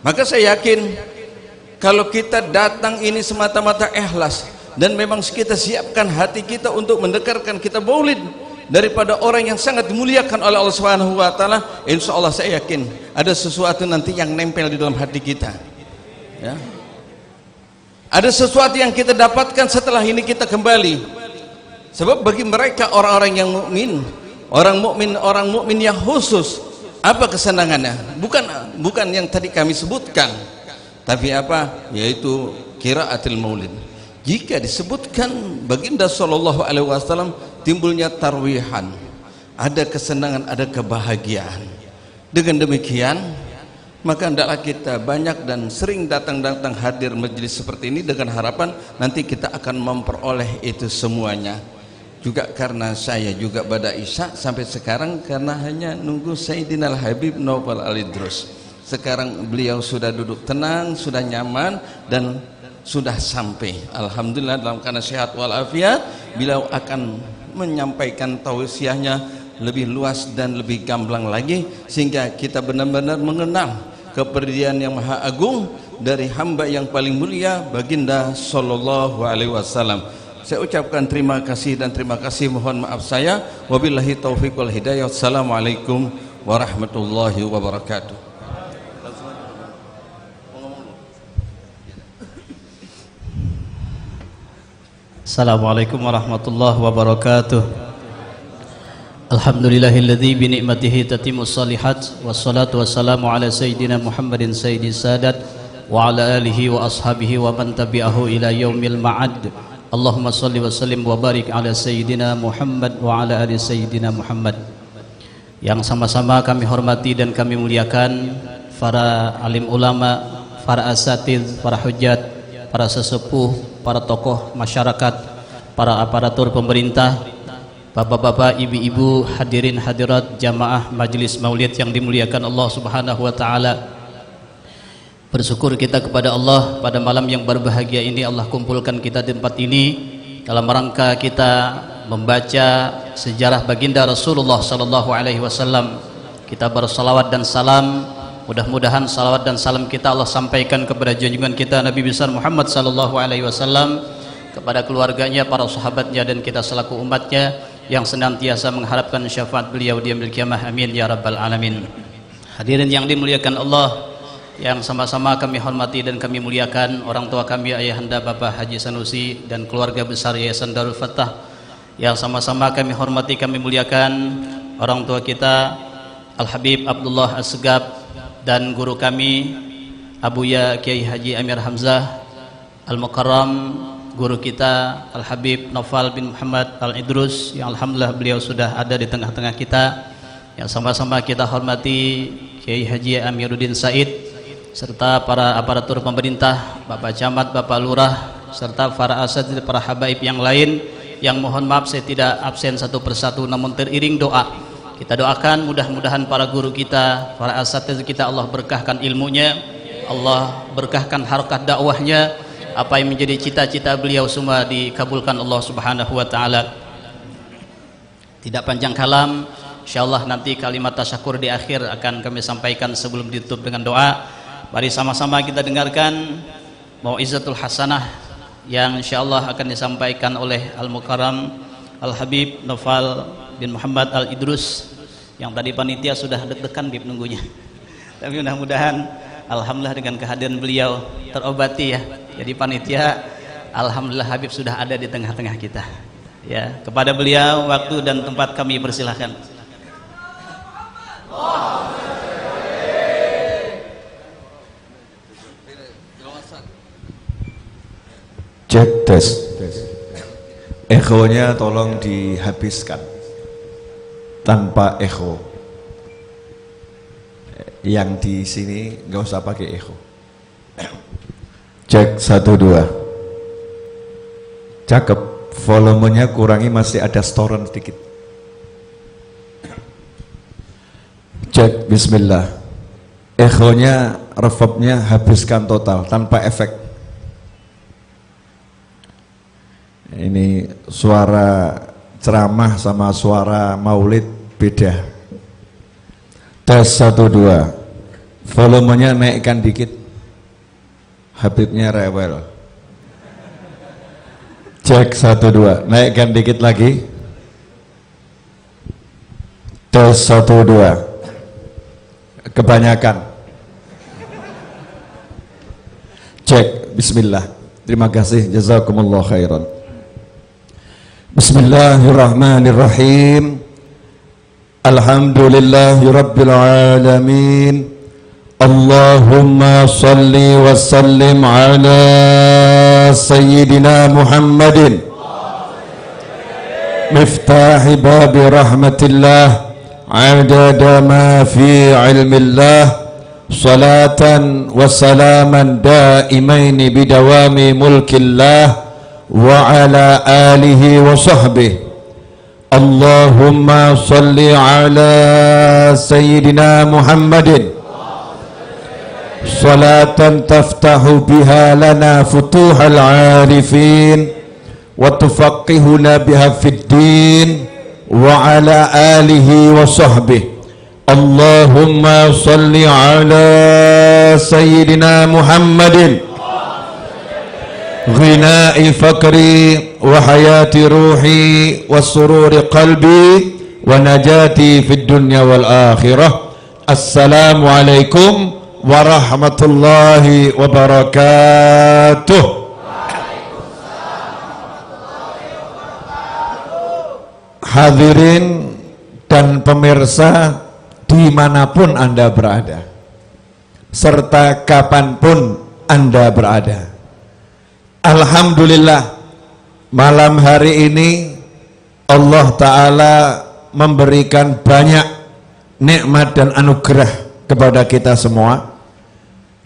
Maka saya yakin kalau kita datang ini semata-mata ikhlas dan memang kita siapkan hati kita untuk mendekarkan kita maulid daripada orang yang sangat dimuliakan oleh Allah Subhanahu wa taala, insya Allah saya yakin ada sesuatu nanti yang nempel di dalam hati kita, ya. Ada sesuatu yang kita dapatkan setelah ini kita kembali. Sebab bagi mereka orang-orang yang mukmin, orang mukmin yang khusus, apa kesenangannya? Bukan yang tadi kami sebutkan, tapi apa? Yaitu qiraatul maulid. Jika disebutkan baginda sallallahu alaihi wasallam, timbulnya tarwihan, ada kesenangan, ada kebahagiaan. Dengan demikian, maka hendaklah kita banyak dan sering datang hadir majelis seperti ini dengan harapan nanti kita akan memperoleh itu semuanya. Juga karena saya juga pada Isya sampai sekarang karena hanya nunggu Sayyidina Al-Habib Naufal Al-Idrus. Sekarang beliau sudah duduk tenang, sudah nyaman dan sudah sampai. Alhamdulillah dalam keadaan sehat walafiat. Beliau akan menyampaikan tausiahnya lebih luas dan lebih gamblang lagi sehingga kita benar-benar mengenal keperdian yang maha agung dari hamba yang paling mulia baginda sallallahu alaihi wasallam. Saya ucapkan terima kasih dan terima kasih, mohon maaf saya. Wabillahi taufiq wal hidayah. Assalamualaikum warahmatullahi wabarakatuh. Assalamualaikum warahmatullahi wabarakatuh. Alhamdulillahilladzi bi ni'matihi tatimmus shalihat wassalatu wassalamu ala sayyidina Muhammadin sayyidis sadat wa ala alihi wa ashabihi wa man tabi'ahu ila yaumil ma'ad. Allahumma shalli wa sallim wa barik ala sayyidina Muhammad wa ala ali sayyidina Muhammad. Yang sama-sama kami hormati dan kami muliakan para alim ulama, para asatiz, para hujat, para sesepuh, para tokoh masyarakat, para aparatur pemerintah, bapak-bapak, ibu-ibu, hadirin hadirat jamaah majelis maulid yang dimuliakan Allah Subhanahu wa taala. Bersyukur kita kepada Allah pada malam yang berbahagia ini Allah kumpulkan kita di tempat ini dalam rangka kita membaca sejarah baginda Rasulullah sallallahu alaihi wasallam. Kita bersalawat dan salam, mudah-mudahan salawat dan salam kita Allah sampaikan kepada junjungan kita Nabi besar Muhammad sallallahu alaihi wasallam, kepada keluarganya, para sahabatnya dan kita selaku umatnya yang senantiasa mengharapkan syafaat beliau di yaumil qiyamah. Amin ya rabbal alamin. Hadirin yang dimuliakan Allah, yang sama-sama kami hormati dan kami muliakan orang tua kami, ayahanda Bapak Haji Sanusi dan keluarga besar Yayasan Darul Fathah, yang sama-sama kami hormati, kami muliakan orang tua kita Al-Habib Abdullah As-Segab dan guru kami Abuya Kiai Haji Amir Hamzah Al-Mukarram, guru kita Al-Habib Naufal bin Muhammad Al-Idrus yang alhamdulillah beliau sudah ada di tengah-tengah kita, yang sama-sama kita hormati Kiai Haji Amiruddin Said serta para aparatur pemerintah, Bapak Camat, Bapak Lurah serta para asatidz, para habaib yang lain yang mohon maaf saya tidak absen satu persatu namun teriring doa. Kita doakan mudah-mudahan para guru kita, para asatidz kita Allah berkahkan ilmunya, Allah berkahkan harokat dakwahnya, apa yang menjadi cita-cita beliau semua dikabulkan Allah Subhanahu wa taala. Tidak panjang kalam, insyaallah nanti kalimat tasyakur di akhir akan kami sampaikan sebelum ditutup dengan doa. Mari sama-sama kita dengarkan mau'izatul hasanah yang insyaallah akan disampaikan oleh Al-Mukarram Al-Habib Naufal bin Muhammad Al-Idrus yang tadi panitia sudah deg-degan Bib nunggunya. Tapi mudah-mudahan alhamdulillah dengan kehadiran beliau terobati ya. Jadi panitia alhamdulillah Habib sudah ada di tengah-tengah kita. Ya, kepada beliau waktu dan tempat kami persilahkan. Cek tes. Ekonya tolong dihabiskan tanpa eko. Yang di sini nggak usah pakai eko. Cek 1 2. Cakep. Volumenya kurangi, masih ada storen sedikit. Cek. Bismillah. Ekonya, reverbnya habiskan total tanpa efek. Ini suara ceramah sama suara maulid beda. Tes 1 2. Volumenya naikkan dikit. Habibnya rewel. Cek 1 2. Naikkan dikit lagi. Tes 1 2. Kebanyakan. Cek. Bismillah. Terima kasih. Jazakumullah khairan. Bismillahirrahmanirrahim. Alhamdulillahi rabbil alamin. Allahumma salli wa sallim ala sayyidina Muhammadin miftahi babi rahmatillah adada ma fi ilmillah salatan wa salaman daimaini bidawami mulkillah wa ala alihi wa sahbihi. Allahumma salli ala sayyidina Muhammadin salatan taftahu biha lana futuhal arifin wa tufaqihuna biha fid din wa ala alihi wa sahbihi. Allahumma salli ala sayyidina Muhammadin ghina'i fakri wa hayati ruhi wa sururi qalbi wa najati fid dunya wal akhirah. Assalamualaikum warahmatullahi wabarakatuh. Hadirin dan pemirsa dimanapun Anda berada, serta kapanpun Anda berada, alhamdulillah malam hari ini Allah Ta'ala memberikan banyak nikmat dan anugerah kepada kita semua.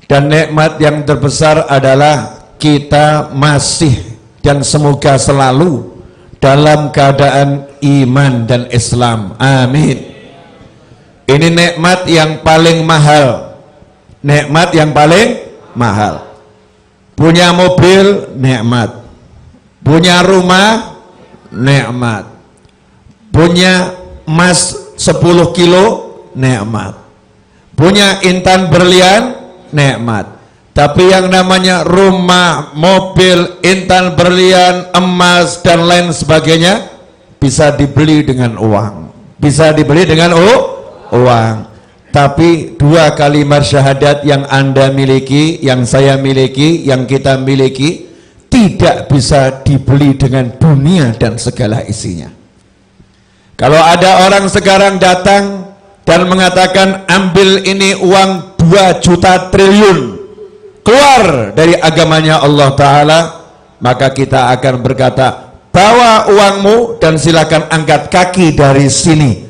Dan nikmat yang terbesar adalah kita masih dan semoga selalu dalam keadaan iman dan Islam. Amin. Ini nikmat yang paling mahal. Nikmat yang paling mahal. Punya mobil, nikmat. Punya rumah, nikmat. Punya emas 10 kilo, nikmat. Punya intan berlian, nikmat. Tapi yang namanya rumah, mobil, intan berlian, emas dan lain sebagainya bisa dibeli dengan uang. Bisa dibeli dengan uang. Tapi 2 kalimat syahadat yang Anda miliki, yang saya miliki, yang kita miliki tidak bisa dibeli dengan dunia dan segala isinya. Kalau ada orang sekarang datang dan mengatakan ambil ini uang 2 juta triliun keluar dari agamanya Allah Ta'ala, maka kita akan berkata, bawa uangmu dan silakan angkat kaki dari sini.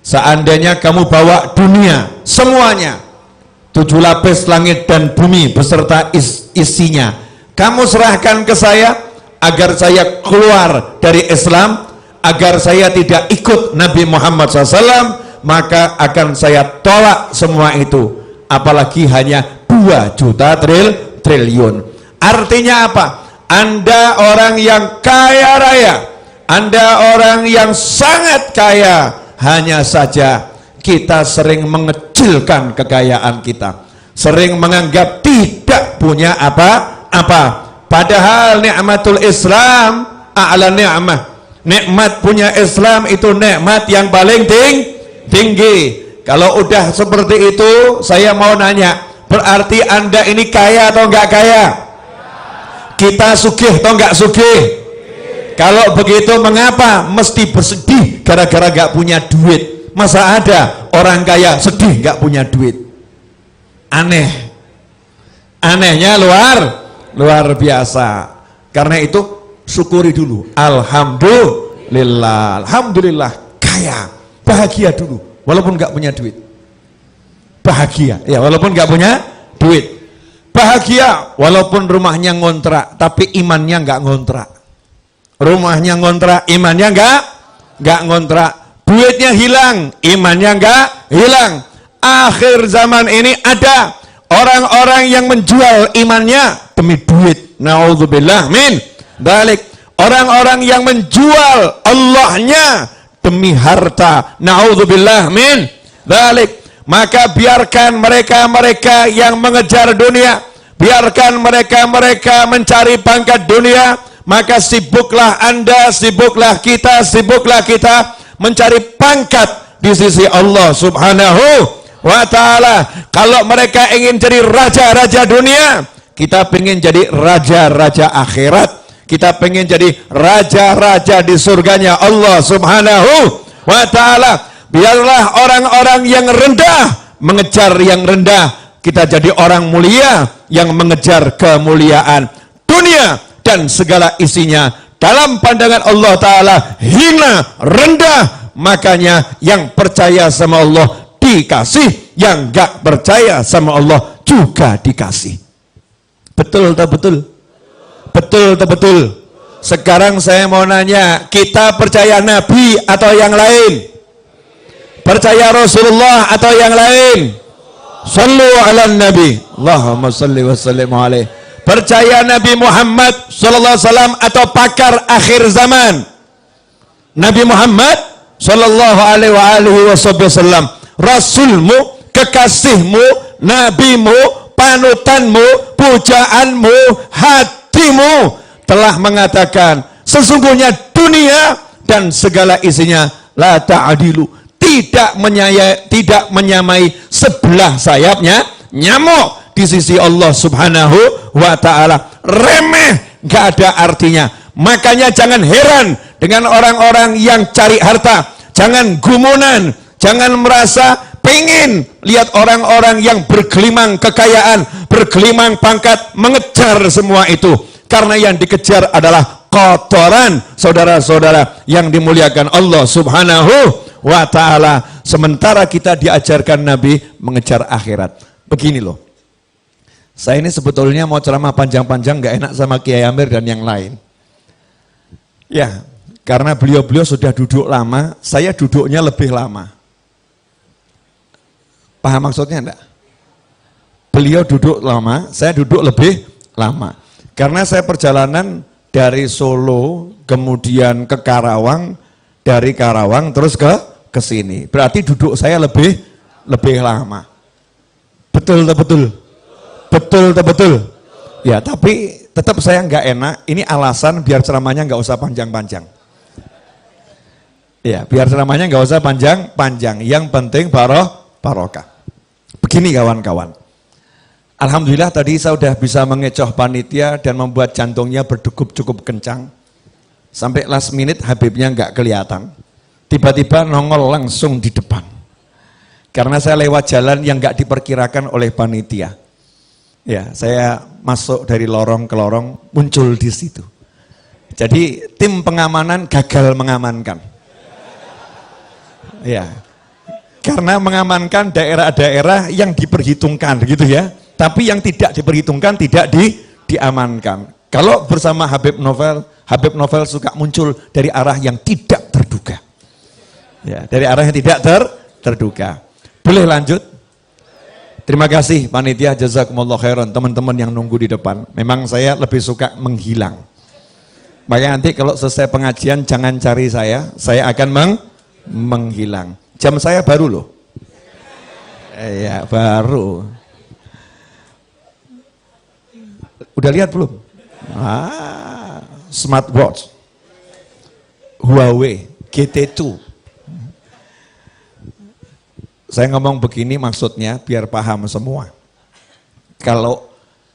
Seandainya kamu bawa dunia semuanya, 7 lapis langit dan bumi beserta isinya, kamu serahkan ke saya agar saya keluar dari Islam, agar saya tidak ikut Nabi Muhammad SAW, maka akan saya tolak semua itu. Apalagi hanya 2 juta triliun. Artinya apa? Anda orang yang kaya raya, Anda orang yang sangat kaya, hanya saja kita sering mengecilkan kekayaan kita, sering menganggap tidak punya apa-apa. Padahal nikmatul Islam a'la ni'mah. Nikmat punya Islam itu nikmat yang paling tinggi. Kalau udah seperti itu, saya mau nanya, berarti Anda ini kaya atau enggak kaya? Kita sugih atau enggak sugih? Kalau begitu mengapa mesti bersedih gara-gara enggak punya duit? Masa ada orang kaya sedih enggak punya duit? Aneh. Anehnya luar biasa. Karena itu syukuri dulu. Alhamdulillah. Alhamdulillah kaya. Bahagia dulu. Walaupun nggak punya duit, bahagia. Ya, walaupun nggak punya duit, bahagia. Walaupun rumahnya ngontrak, tapi imannya nggak ngontrak. Rumahnya ngontrak, imannya nggak ngontrak. Duitnya hilang, imannya nggak hilang. Akhir zaman ini ada orang-orang yang menjual imannya demi duit. Naudzubillah min dzalik. Orang-orang yang menjual Allahnya demi harta. Na'udzubillah min dzalik. Maka biarkan mereka-mereka yang mengejar dunia, biarkan mereka-mereka mencari pangkat dunia, maka sibuklah Anda, sibuklah kita mencari pangkat di sisi Allah Subhanahu wa ta'ala. Kalau mereka ingin jadi raja-raja dunia, kita pengen jadi raja-raja akhirat. Kita pengen jadi raja-raja di surganya Allah Subhanahu wa ta'ala. Biarlah orang-orang yang rendah mengejar yang rendah, kita jadi orang mulia yang mengejar kemuliaan. Dunia dan segala isinya dalam pandangan Allah ta'ala hina, rendah. Makanya yang percaya sama Allah dikasih, yang gak percaya sama Allah juga dikasih. Betul tak betul? Betul tak betul? Sekarang saya mau nanya, kita percaya Nabi atau yang lain? Percaya Rasulullah atau yang lain? Sallu ala Nabi, Allahumma salli wa sallim alaih. Percaya Nabi Muhammad sallallahu alaihi wasallam atau pakar akhir zaman? Nabi Muhammad sallallahu alaihi wasallam, Rasulmu, kekasihmu, nabimu, panutanmu, pujaanmu, hatimu telah mengatakan sesungguhnya dunia dan segala isinya la ta'adilu, tidak menyamai sebelah sayapnya nyamuk di sisi Allah Subhanahu wa ta'ala. Remeh, gak ada artinya. Makanya jangan heran dengan orang-orang yang cari harta, jangan gumunan, jangan merasa pengen lihat orang-orang yang bergelimang kekayaan, bergelimang pangkat, mengejar semua itu. Karena yang dikejar adalah kotoran, saudara-saudara yang dimuliakan Allah Subhanahu wa ta'ala. Sementara kita diajarkan Nabi mengejar akhirat. Begini loh, saya ini sebetulnya mau ceramah panjang-panjang gak enak sama Kiai Amir dan yang lain. Ya, karena beliau-beliau sudah duduk lama, saya duduknya lebih lama. Paham maksudnya enggak? Beliau duduk lama, saya duduk lebih lama. Karena saya perjalanan dari Solo, kemudian ke Karawang, dari Karawang terus ke sini. Berarti duduk saya lebih lama. Betul tak betul? Betul tak betul? Ya, tapi tetap saya nggak enak. Ini alasan biar ceramahnya nggak usah panjang-panjang. Ya, biar ceramahnya nggak usah panjang-panjang. Yang penting barokah. Begini kawan-kawan. Alhamdulillah tadi saya sudah bisa mengecoh panitia dan membuat jantungnya berdegup cukup kencang. Sampai last minute Habibnya nggak kelihatan. Tiba-tiba nongol langsung di depan. Karena saya lewat jalan yang nggak diperkirakan oleh panitia. Ya, saya masuk dari lorong ke lorong, muncul di situ. Jadi tim pengamanan gagal mengamankan. Ya, karena mengamankan daerah-daerah yang diperhitungkan gitu ya. Tapi yang tidak diperhitungkan tidak diamankan. Kalau bersama Habib Novel suka muncul dari arah yang tidak terduga. Ya, dari arah yang tidak terduga. Boleh lanjut? Terima kasih panitia, jazakumullah khairan, teman-teman yang nunggu di depan. Memang saya lebih suka menghilang. Makanya nanti kalau selesai pengajian jangan cari saya akan menghilang. Jam saya baru loh. Ya, baru. Udah lihat belum? Smartwatch Huawei GT2. Saya ngomong begini maksudnya biar paham semua. Kalau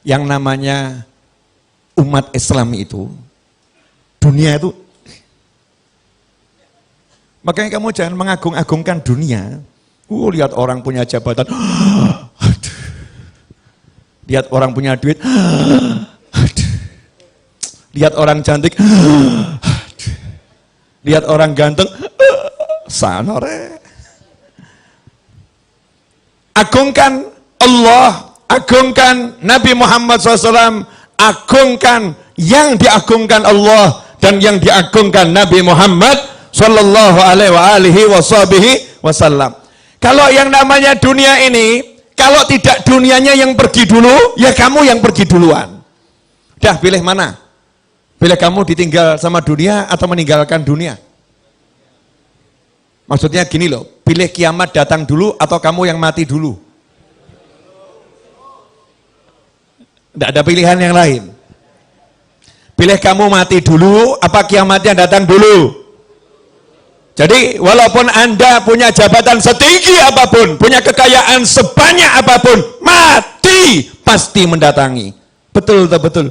yang namanya umat Islam itu, dunia itu, makanya kamu jangan mengagung-agungkan dunia. Lihat orang punya jabatan, lihat orang punya duit, lihat orang cantik, lihat orang ganteng, sanore. Agungkan Allah, agungkan Nabi Muhammad SAW, agungkan yang diagungkan Allah dan yang diagungkan Nabi Muhammad Sallallahu Alaihi Wasallam. Kalau yang namanya dunia ini, kalau tidak dunianya yang pergi dulu, ya kamu yang pergi duluan. Dah pilih mana? Pilih kamu ditinggal sama dunia atau meninggalkan dunia? Maksudnya gini loh, pilih kiamat datang dulu atau kamu yang mati dulu? Tidak ada pilihan yang lain. Pilih kamu mati dulu apa kiamatnya datang dulu? Jadi walaupun Anda punya jabatan setinggi apapun, punya kekayaan sebanyak apapun, mati pasti mendatangi. Betul atau betul?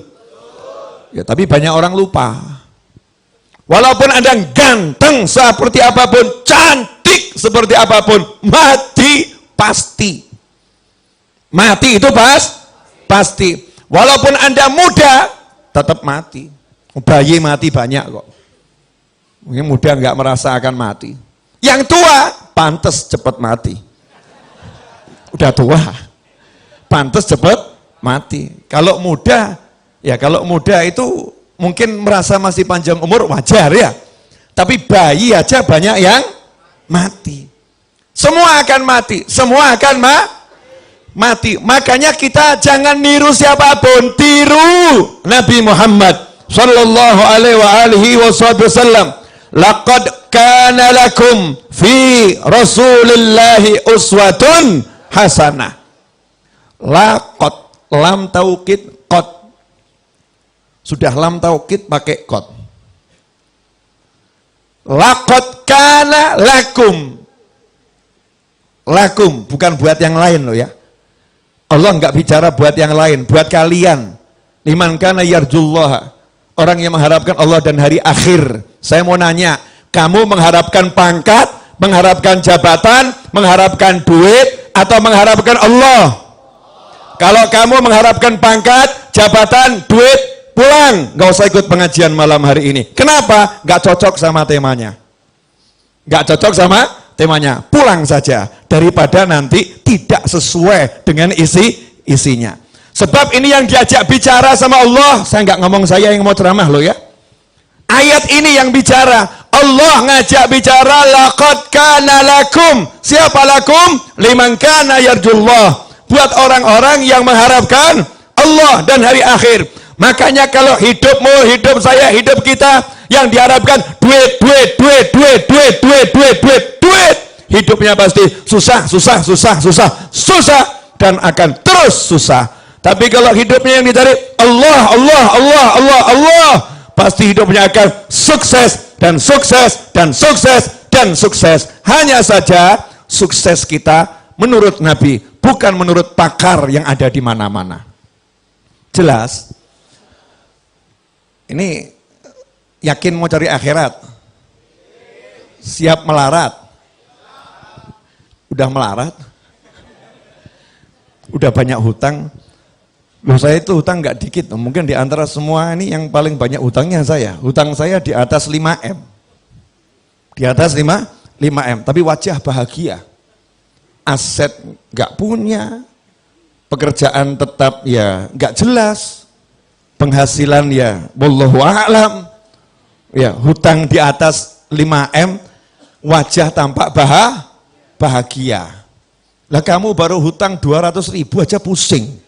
Ya, tapi banyak orang lupa. Walaupun Anda ganteng seperti apapun, cantik seperti apapun, mati pasti. Mati itu pasti. Walaupun Anda muda, tetap mati. Bayi mati banyak kok. Ini muda nggak merasa akan mati. Yang tua, pantas cepat mati. Udah tua, pantas cepat mati. Kalau muda, ya kalau muda itu mungkin merasa masih panjang umur, wajar ya. Tapi bayi aja banyak yang mati. Semua akan mati, semua akan mati. Makanya kita jangan niru siapapun, tiru Nabi Muhammad sallallahu alaihi wasallam. Laqad kana lakum fi Rasulillahi uswatun hasanah. Laqad, lam taukid qad. Sudah lam taukid pakai qad. Laqad kana lakum. Lakum bukan buat yang lain loh ya. Allah enggak bicara buat yang lain, buat kalian. Liman kana yarjullaha. Orang yang mengharapkan Allah dan hari akhir. Saya mau nanya, kamu mengharapkan pangkat, mengharapkan jabatan, mengharapkan duit, atau mengharapkan Allah? Kalau kamu mengharapkan pangkat, jabatan, duit, pulang. Gak usah ikut pengajian malam hari ini. Kenapa? Gak cocok sama temanya. Gak cocok sama temanya. Pulang saja. Daripada nanti tidak sesuai dengan isinya. Sebab ini yang diajak bicara sama Allah. Saya nggak ngomong, saya yang mau ceramah loh ya. Ayat ini yang bicara. Allah ngajak bicara. Laqad kana lakum. Siapa lakum? Liman kana yarjullah. Buat orang-orang yang mengharapkan Allah dan hari akhir. Makanya kalau hidupmu, hidup saya, hidup kita, yang diharapkan duit. Hidupnya pasti susah. Dan akan terus susah. Tapi kalau hidupnya yang dicari Allah, pasti hidupnya akan sukses. Hanya saja sukses kita menurut Nabi, bukan menurut pakar yang ada di mana-mana. Jelas? Ini yakin mau cari akhirat? Siap melarat? Udah melarat? Udah banyak hutang? Loh, saya itu hutang nggak dikit, mungkin di antara semua ini yang paling banyak hutangnya saya. Hutang saya di atas 5M. Di atas 5M, tapi wajah bahagia. Aset nggak punya, pekerjaan tetap ya nggak jelas, penghasilan ya wallahu a'lam. Ya, hutang di atas 5M, wajah tampak bahagia. Lah kamu baru hutang 200.000 aja pusing.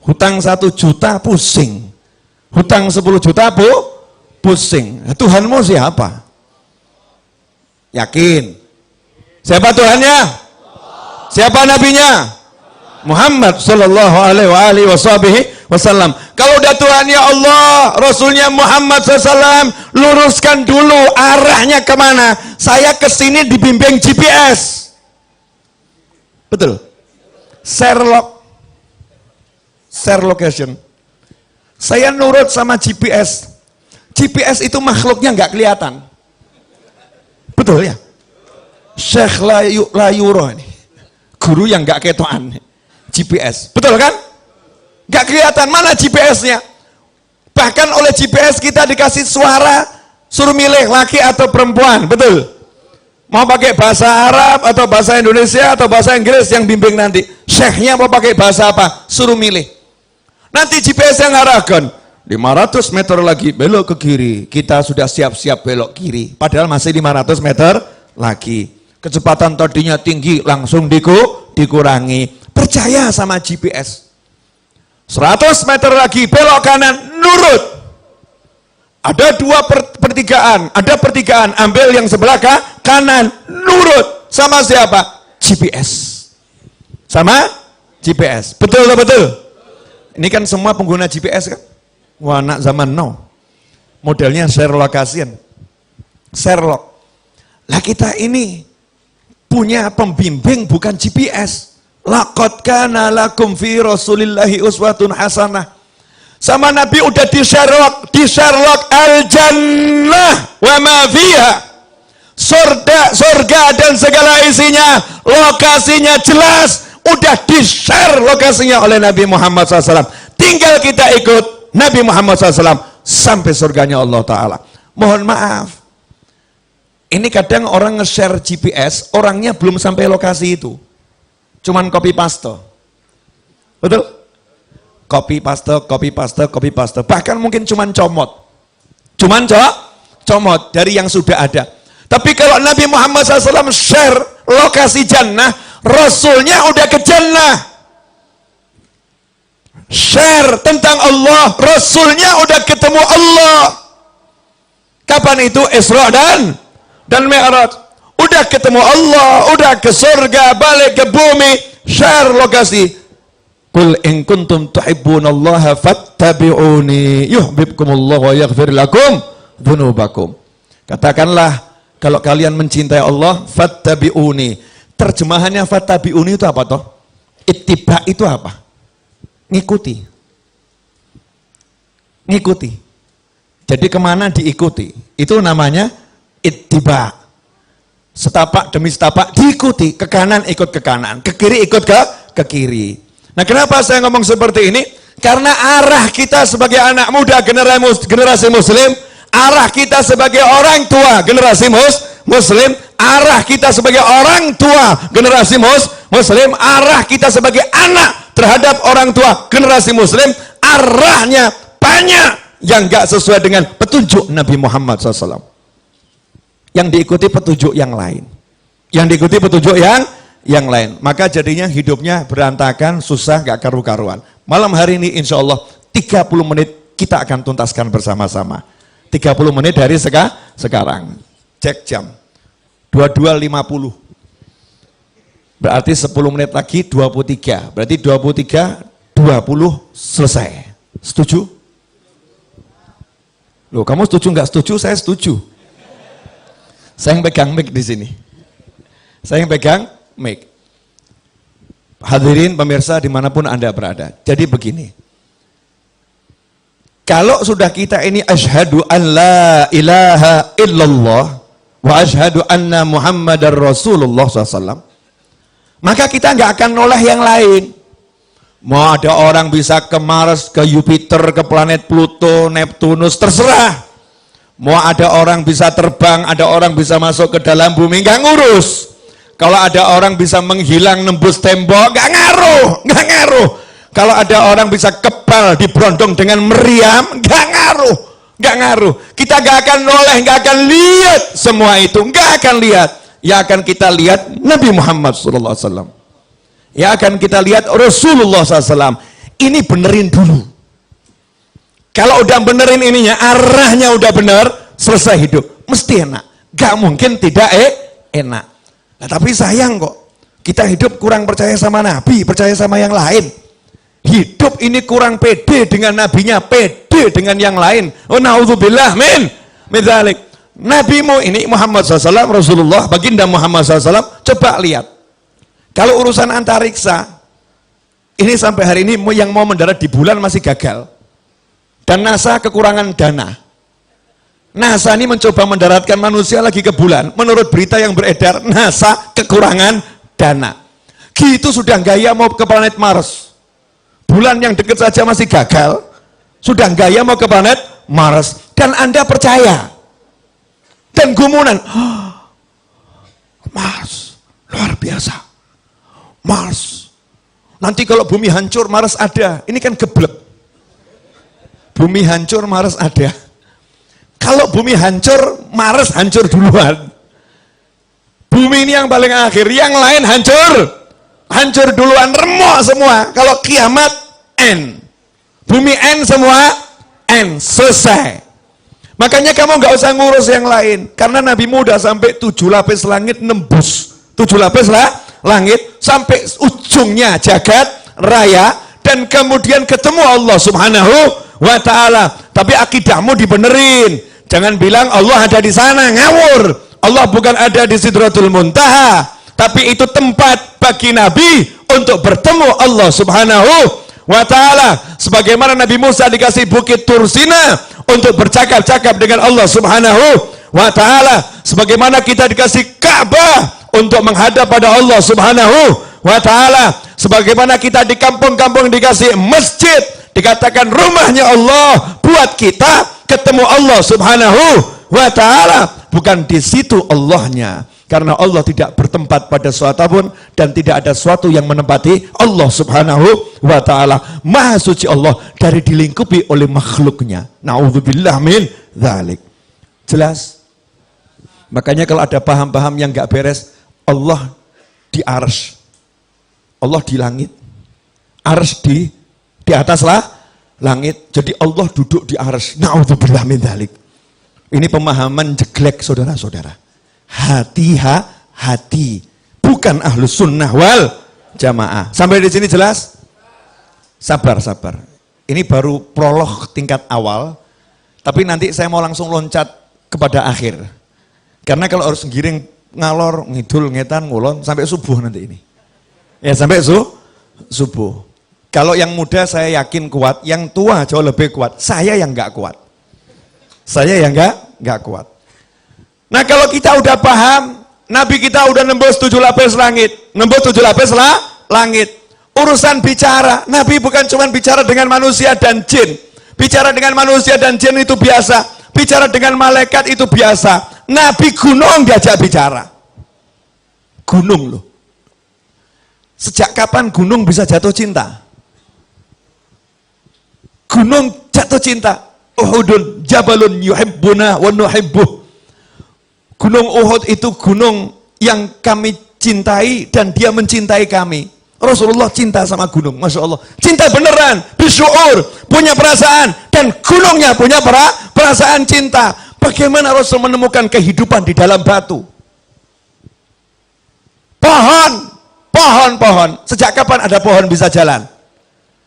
Hutang 1 juta pusing. Hutang 10 juta pusing. Tuhanmu siapa? Yakin? Siapa Tuhannya? Siapa nabinya? Muhammad sallallahu alaihi wasallam. Kalau udah Tuhannya Allah, Rasulnya Muhammad SAW, luruskan dulu arahnya kemana. Saya kesini dibimbing GPS. Betul? Share location. Saya nurut sama GPS. GPS itu makhluknya nggak kelihatan. Betul ya? Syekh Layuro ini. Guru yang nggak ketoan. GPS. Betul kan? Nggak kelihatan, mana GPS-nya? Bahkan oleh GPS kita dikasih suara, suruh milih laki atau perempuan. Betul? Mau pakai bahasa Arab atau bahasa Indonesia atau bahasa Inggris yang bimbing nanti. Syekhnya mau pakai bahasa apa? Suruh milih. Nanti GPS yang arahkan 500 meter lagi belok ke kiri. Kita sudah siap-siap belok kiri. Padahal masih 500 meter lagi. Kecepatan tadinya tinggi, langsung dikurangi. Percaya sama GPS. 100 meter lagi belok kanan, nurut. Ada dua pertigaan, ada pertigaan, ambil yang sebelah kanan, nurut sama siapa? GPS. Sama GPS. Betul atau betul? Ini kan semua pengguna GPS kan? Wah, anak zaman now. Modelnya share location. Sherlock. Lah kita ini punya pembimbing bukan GPS. Laqad kana lakum fi Rasulillahi uswatun hasanah. Sama Nabi udah di Sherlock al-jannah wa ma fiha. Surga dan segala isinya, lokasinya jelas, udah di-share lokasinya oleh Nabi Muhammad SAW. Tinggal kita ikut Nabi Muhammad SAW sampai surganya Allah Ta'ala. Mohon maaf, ini kadang orang nge-share GPS, orangnya belum sampai lokasi itu. Cuman copy paste. Betul? Copy paste. Bahkan mungkin cuman comot. Comot dari yang sudah ada. Tapi kalau Nabi Muhammad SAW share lokasi jannah, Rasulnya udah ke jannah. Share tentang Allah, Rasulnya udah ketemu Allah. Kapan itu? Isra dan Mi'raj. Udah ketemu Allah, udah ke surga, balik ke bumi, share lokasi. Qul in kuntum tuhibbunallaha fattabi'uni yuhibbukumullah wa yaghfir lakum dzunubakum. Katakanlah, kalau kalian mencintai Allah, fattabi'uni. Terjemahannya fattabi'uni itu apa toh? Ittiba itu apa? Ngikuti. Jadi kemana diikuti? Itu namanya ittiba. Setapak demi setapak diikuti. Ke kanan ikut ke kanan, ke kiri ikut ke kiri. Nah, kenapa saya ngomong seperti ini? Karena arah kita sebagai anak muda generasi muslim, arah kita sebagai orang tua generasi muslim, arah kita sebagai orang tua generasi muslim, arah kita sebagai anak terhadap orang tua generasi muslim, arahnya banyak yang gak sesuai dengan petunjuk Nabi Muhammad SAW. Yang diikuti petunjuk yang lain. Maka jadinya hidupnya berantakan, susah, gak karu-karuan. Malam hari ini insya Allah 30 menit kita akan tuntaskan bersama-sama. 30 menit dari sekarang. Cek jam. 22.50. Berarti 10 menit lagi 23. Berarti 23, 20 selesai. Setuju? Loh, kamu setuju nggak setuju? Saya setuju. Saya yang pegang mic di sini. Mic. Hadirin pemirsa dimanapun Anda berada. Jadi begini. Kalau sudah kita ini asyhadu an la ilaha illallah wa asyhadu anna Muhammadar Rasulullah SAW, maka kita nggak akan noleh yang lain. Mau ada orang bisa ke Mars, ke Jupiter, ke planet Pluto, Neptunus, terserah. Mau ada orang bisa terbang, ada orang bisa masuk ke dalam bumi, nggak ngurus. Kalau ada orang bisa menghilang nembus tembok, nggak ngaruh. Kalau ada orang bisa kebal diberondong dengan meriam, nggak ngaruh. Kita nggak akan noleh, nggak akan lihat semua itu, nggak akan lihat. Yang akan kita lihat Nabi Muhammad SAW. Yang akan kita lihat Rasulullah SAW. Ini benerin dulu. Kalau udah benerin ininya, arahnya udah bener, selesai hidup. Mesti enak. Gak mungkin tidak enak. Nah, tapi sayang kok, kita hidup kurang percaya sama Nabi, percaya sama yang lain. Hidup ini kurang pede dengan nabinya, pede dengan yang lain. Oh na'udzubillah min dzalik. Nabimu ini Muhammad SAW, Rasulullah, baginda Muhammad SAW, coba lihat. Kalau urusan antariksa, ini sampai hari ini yang mau mendarat di bulan masih gagal. Dan NASA kekurangan dana. NASA ini mencoba mendaratkan manusia lagi ke bulan. Menurut berita yang beredar, NASA kekurangan dana. Gitu sudah gaya mau ke planet Mars. Bulan yang dekat saja masih gagal. Sudah gaya mau ke planet Mars. Dan Anda percaya. Dan gumunan. Mars, luar biasa. Mars. Nanti kalau bumi hancur, Mars ada. Ini kan geblek. Bumi hancur, Mars ada. Kalau bumi hancur, Mars hancur duluan. Bumi ini yang paling akhir, yang lain hancur duluan, remuk semua. Kalau kiamat, N. Bumi N semua, N, selesai. Makanya kamu nggak usah ngurus yang lain, karena Nabi muda sampai 7 lapis langit nembus, 7 lapis langit sampai ujungnya jagat raya, dan kemudian ketemu Allah Subhanahu wa Ta'ala. Tapi akidahmu dibenerin, jangan bilang Allah ada di sana, ngawur. Allah bukan ada di Sidratul Muntaha, tapi itu tempat bagi Nabi untuk bertemu Allah Subhanahu wa Ta'ala. Sebagaimana Nabi Musa dikasih bukit Tursina untuk bercakap-cakap dengan Allah Subhanahu wa Ta'ala, sebagaimana kita dikasih Ka'bah untuk menghadap pada Allah Subhanahu wa Ta'ala, sebagaimana kita di kampung-kampung dikasih masjid, dikatakan rumahnya Allah buat kita ketemu Allah Subhanahu wa Ta'ala. Bukan di situ Allahnya, karena Allah tidak bertempat pada suatu pun, dan tidak ada suatu yang menempati Allah Subhanahu wa Ta'ala. Maha suci Allah dari dilingkupi oleh makhluknya. Na'udzubillah min dzalik. Jelas? Makanya kalau ada paham-paham yang gak beres, Allah di arsy, Allah di langit, arsy di atas langit. Jadi Allah duduk di arsy. Na'udzubillah min dzalik. Ini pemahaman jeglek saudara-saudara. Hati, bukan ahlus sunnah wal jamaah. Sampai di sini jelas? Sabar. Ini baru prolog tingkat awal, tapi nanti saya mau langsung loncat kepada akhir. Karena kalau harus giring ngalor, ngidul, ngetan, ngulon sampai subuh nanti ini. Ya sampai subuh. Kalau yang muda saya yakin kuat, yang tua jauh lebih kuat. Saya yang nggak kuat. Saya yang nggak kuat. Nah kalau kita udah paham, Nabi kita udah nembus 7 lapis langit, nembus 7 lapis langit. Urusan bicara, Nabi bukan cuma bicara dengan manusia dan jin. Bicara dengan manusia dan jin itu biasa. Bicara dengan malaikat itu biasa. Nabi gunung diajak bicara. Gunung loh. Sejak kapan gunung bisa jatuh cinta? Gunung jatuh cinta. Uhudun jabalun yuhibbuna wa nuhibbuh. Gunung Uhud itu gunung yang kami cintai dan dia mencintai kami. Rasulullah cinta sama gunung, Masya Allah. Cinta beneran, bisyu'ur, punya perasaan, dan gunungnya punya perasaan cinta. Bagaimana Rasul menemukan kehidupan di dalam batu? Pohon. Sejak kapan ada pohon bisa jalan?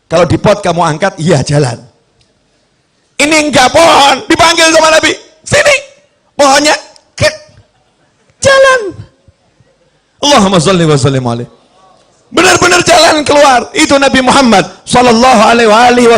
Kalau di pot kamu angkat, iya jalan. Ini enggak pohon, dipanggil sama Nabi, sini, pohonnya jalan. Allahumma sholli wa sallim alaihi. Benar-benar jalan keluar. Itu Nabi Muhammad sallallahu alaihi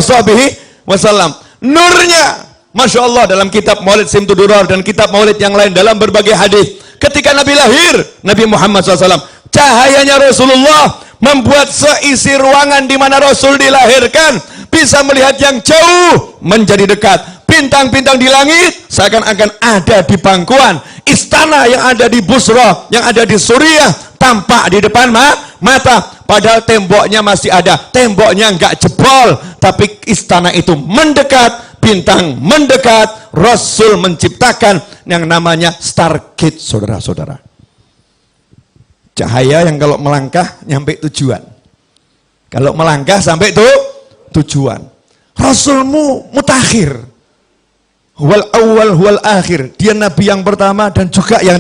wasallam. Nurnya, Masya Allah, dalam kitab Maulid Simtudurar dan kitab Maulid yang lain, dalam berbagai hadis. Ketika Nabi lahir, Nabi Muhammad SAW, cahayanya Rasulullah membuat seisi ruangan di mana Rasul dilahirkan bisa melihat yang jauh menjadi dekat. Bintang-bintang di langit seakan-akan ada di pangkuan. Istana yang ada di Busra, yang ada di Suriah, tampak di depan mata. Padahal temboknya masih ada. Temboknya enggak jebol, tapi istana itu mendekat, bintang mendekat. Rasul menciptakan yang namanya Stargate, saudara-saudara. Cahaya yang kalau melangkah nyampe tujuan. Kalau melangkah sampai tujuan. Rasulmu mutakhir. Huwal awal huwal akhir. Dia Nabi yang pertama dan juga yang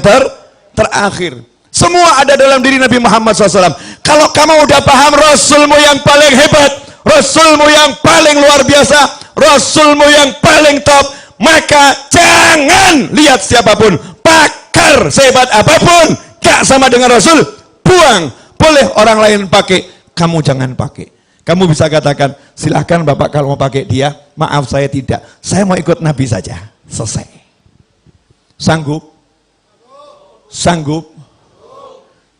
terakhir. Semua ada dalam diri Nabi Muhammad SAW. Kalau kamu udah paham Rasulmu yang paling hebat, Rasulmu yang paling luar biasa, Rasulmu yang paling top, maka jangan lihat siapapun, pakar sehebat apapun, gak sama dengan Rasul, buang. Boleh orang lain pakai, kamu jangan pakai. Kamu bisa katakan, silahkan Bapak kalau mau pakai dia, maaf saya tidak. Saya mau ikut Nabi saja. Selesai. Sanggup? Sanggup?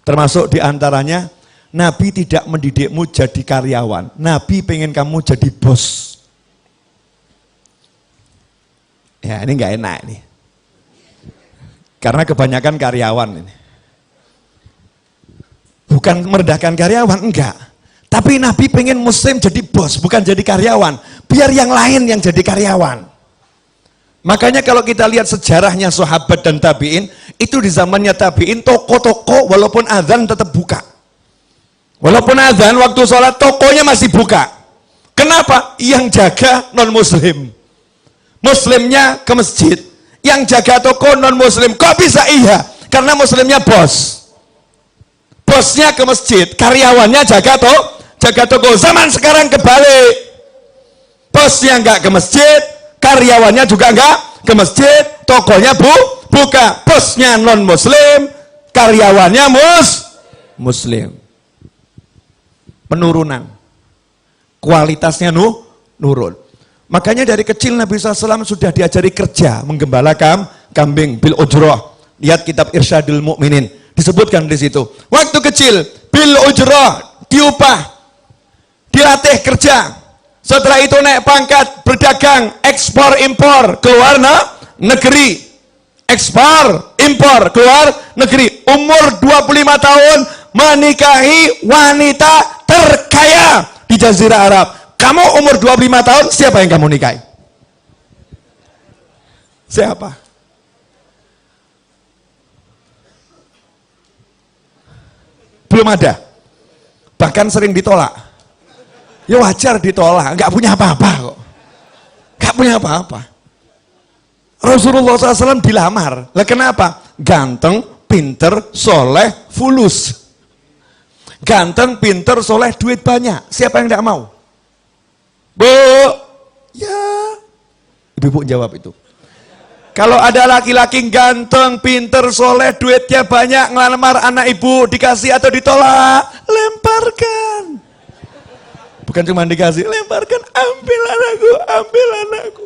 Termasuk diantaranya, Nabi tidak mendidikmu jadi karyawan. Nabi pengen kamu jadi bos. Ya ini nggak enak nih. Karena kebanyakan karyawan ini. Bukan merendahkan karyawan, enggak. Tapi Nabi pengen muslim jadi bos, bukan jadi karyawan. Biar yang lain yang jadi karyawan. Makanya kalau kita lihat sejarahnya sahabat dan tabi'in, itu di zamannya tabi'in, toko-toko walaupun azan tetap buka. Walaupun azan, waktu sholat tokonya masih buka. Kenapa? Yang jaga non muslim. muslimnya ke masjid, yang jaga toko non muslim. Kok bisa? Iya, karena muslimnya bosnya ke masjid, karyawannya jaga toko. Zaman sekarang kebalik, bosnya nggak ke masjid, karyawannya juga nggak ke masjid, tokonya buka, bosnya non muslim, karyawannya muslim. Penurunan, kualitasnya nurun. Makanya dari kecil Nabi SAW sudah diajari kerja, menggembala kambing, bil ujroh. Lihat kitab Irsyadul Mukminin, disebutkan di situ. Waktu kecil, bil ujroh, diupah, dilatih kerja. Setelah itu naik pangkat, berdagang, ekspor impor keluar negeri, ekspor impor keluar negeri. Umur 25 tahun menikahi wanita terkaya di Jazirah Arab. Kamu umur 25 tahun, siapa yang kamu nikahi? Siapa? Belum ada. Bahkan sering ditolak. Ya wajar ditolak, nggak punya apa-apa kok. Nggak punya apa-apa. Rasulullah SAW dilamar. Lah kenapa? Ganteng, pinter, soleh, fulus. Ganteng, pinter, soleh, duit banyak. Siapa yang tidak mau? Bu, ya. Ibu jawab itu. Kalau ada laki-laki ganteng, pinter, soleh, duitnya banyak, ngelamar anak ibu, dikasih atau ditolak? Lemparkan. Bukan cuma dikasih, lemparkan. Ambil anakku.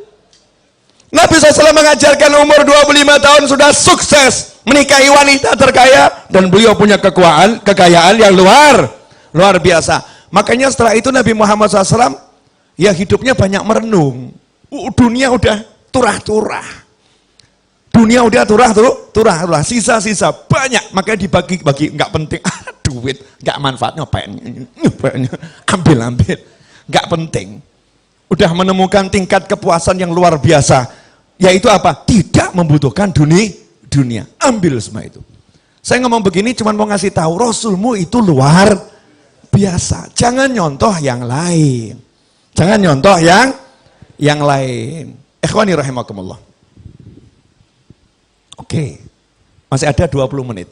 Nabi SAW mengajarkan umur 25 tahun sudah sukses menikahi wanita terkaya, dan beliau punya kekayaan yang luar biasa. Makanya setelah itu Nabi Muhammad SAW ya hidupnya banyak merenung. Dunia udah turah-turah. Sisa-sisa banyak, makanya dibagi-bagi, nggak penting. Duit nggak manfaat, ngapain? Ambil, nggak penting. Udah menemukan tingkat kepuasan yang luar biasa, yaitu apa? Tidak membutuhkan dunia. Ambil semua itu. Saya ngomong begini cuma mau ngasih tahu, Rasulmu itu luar biasa. Jangan nyontoh yang lain. Ikhwani rahimakumullah. Oke, masih ada 20 menit.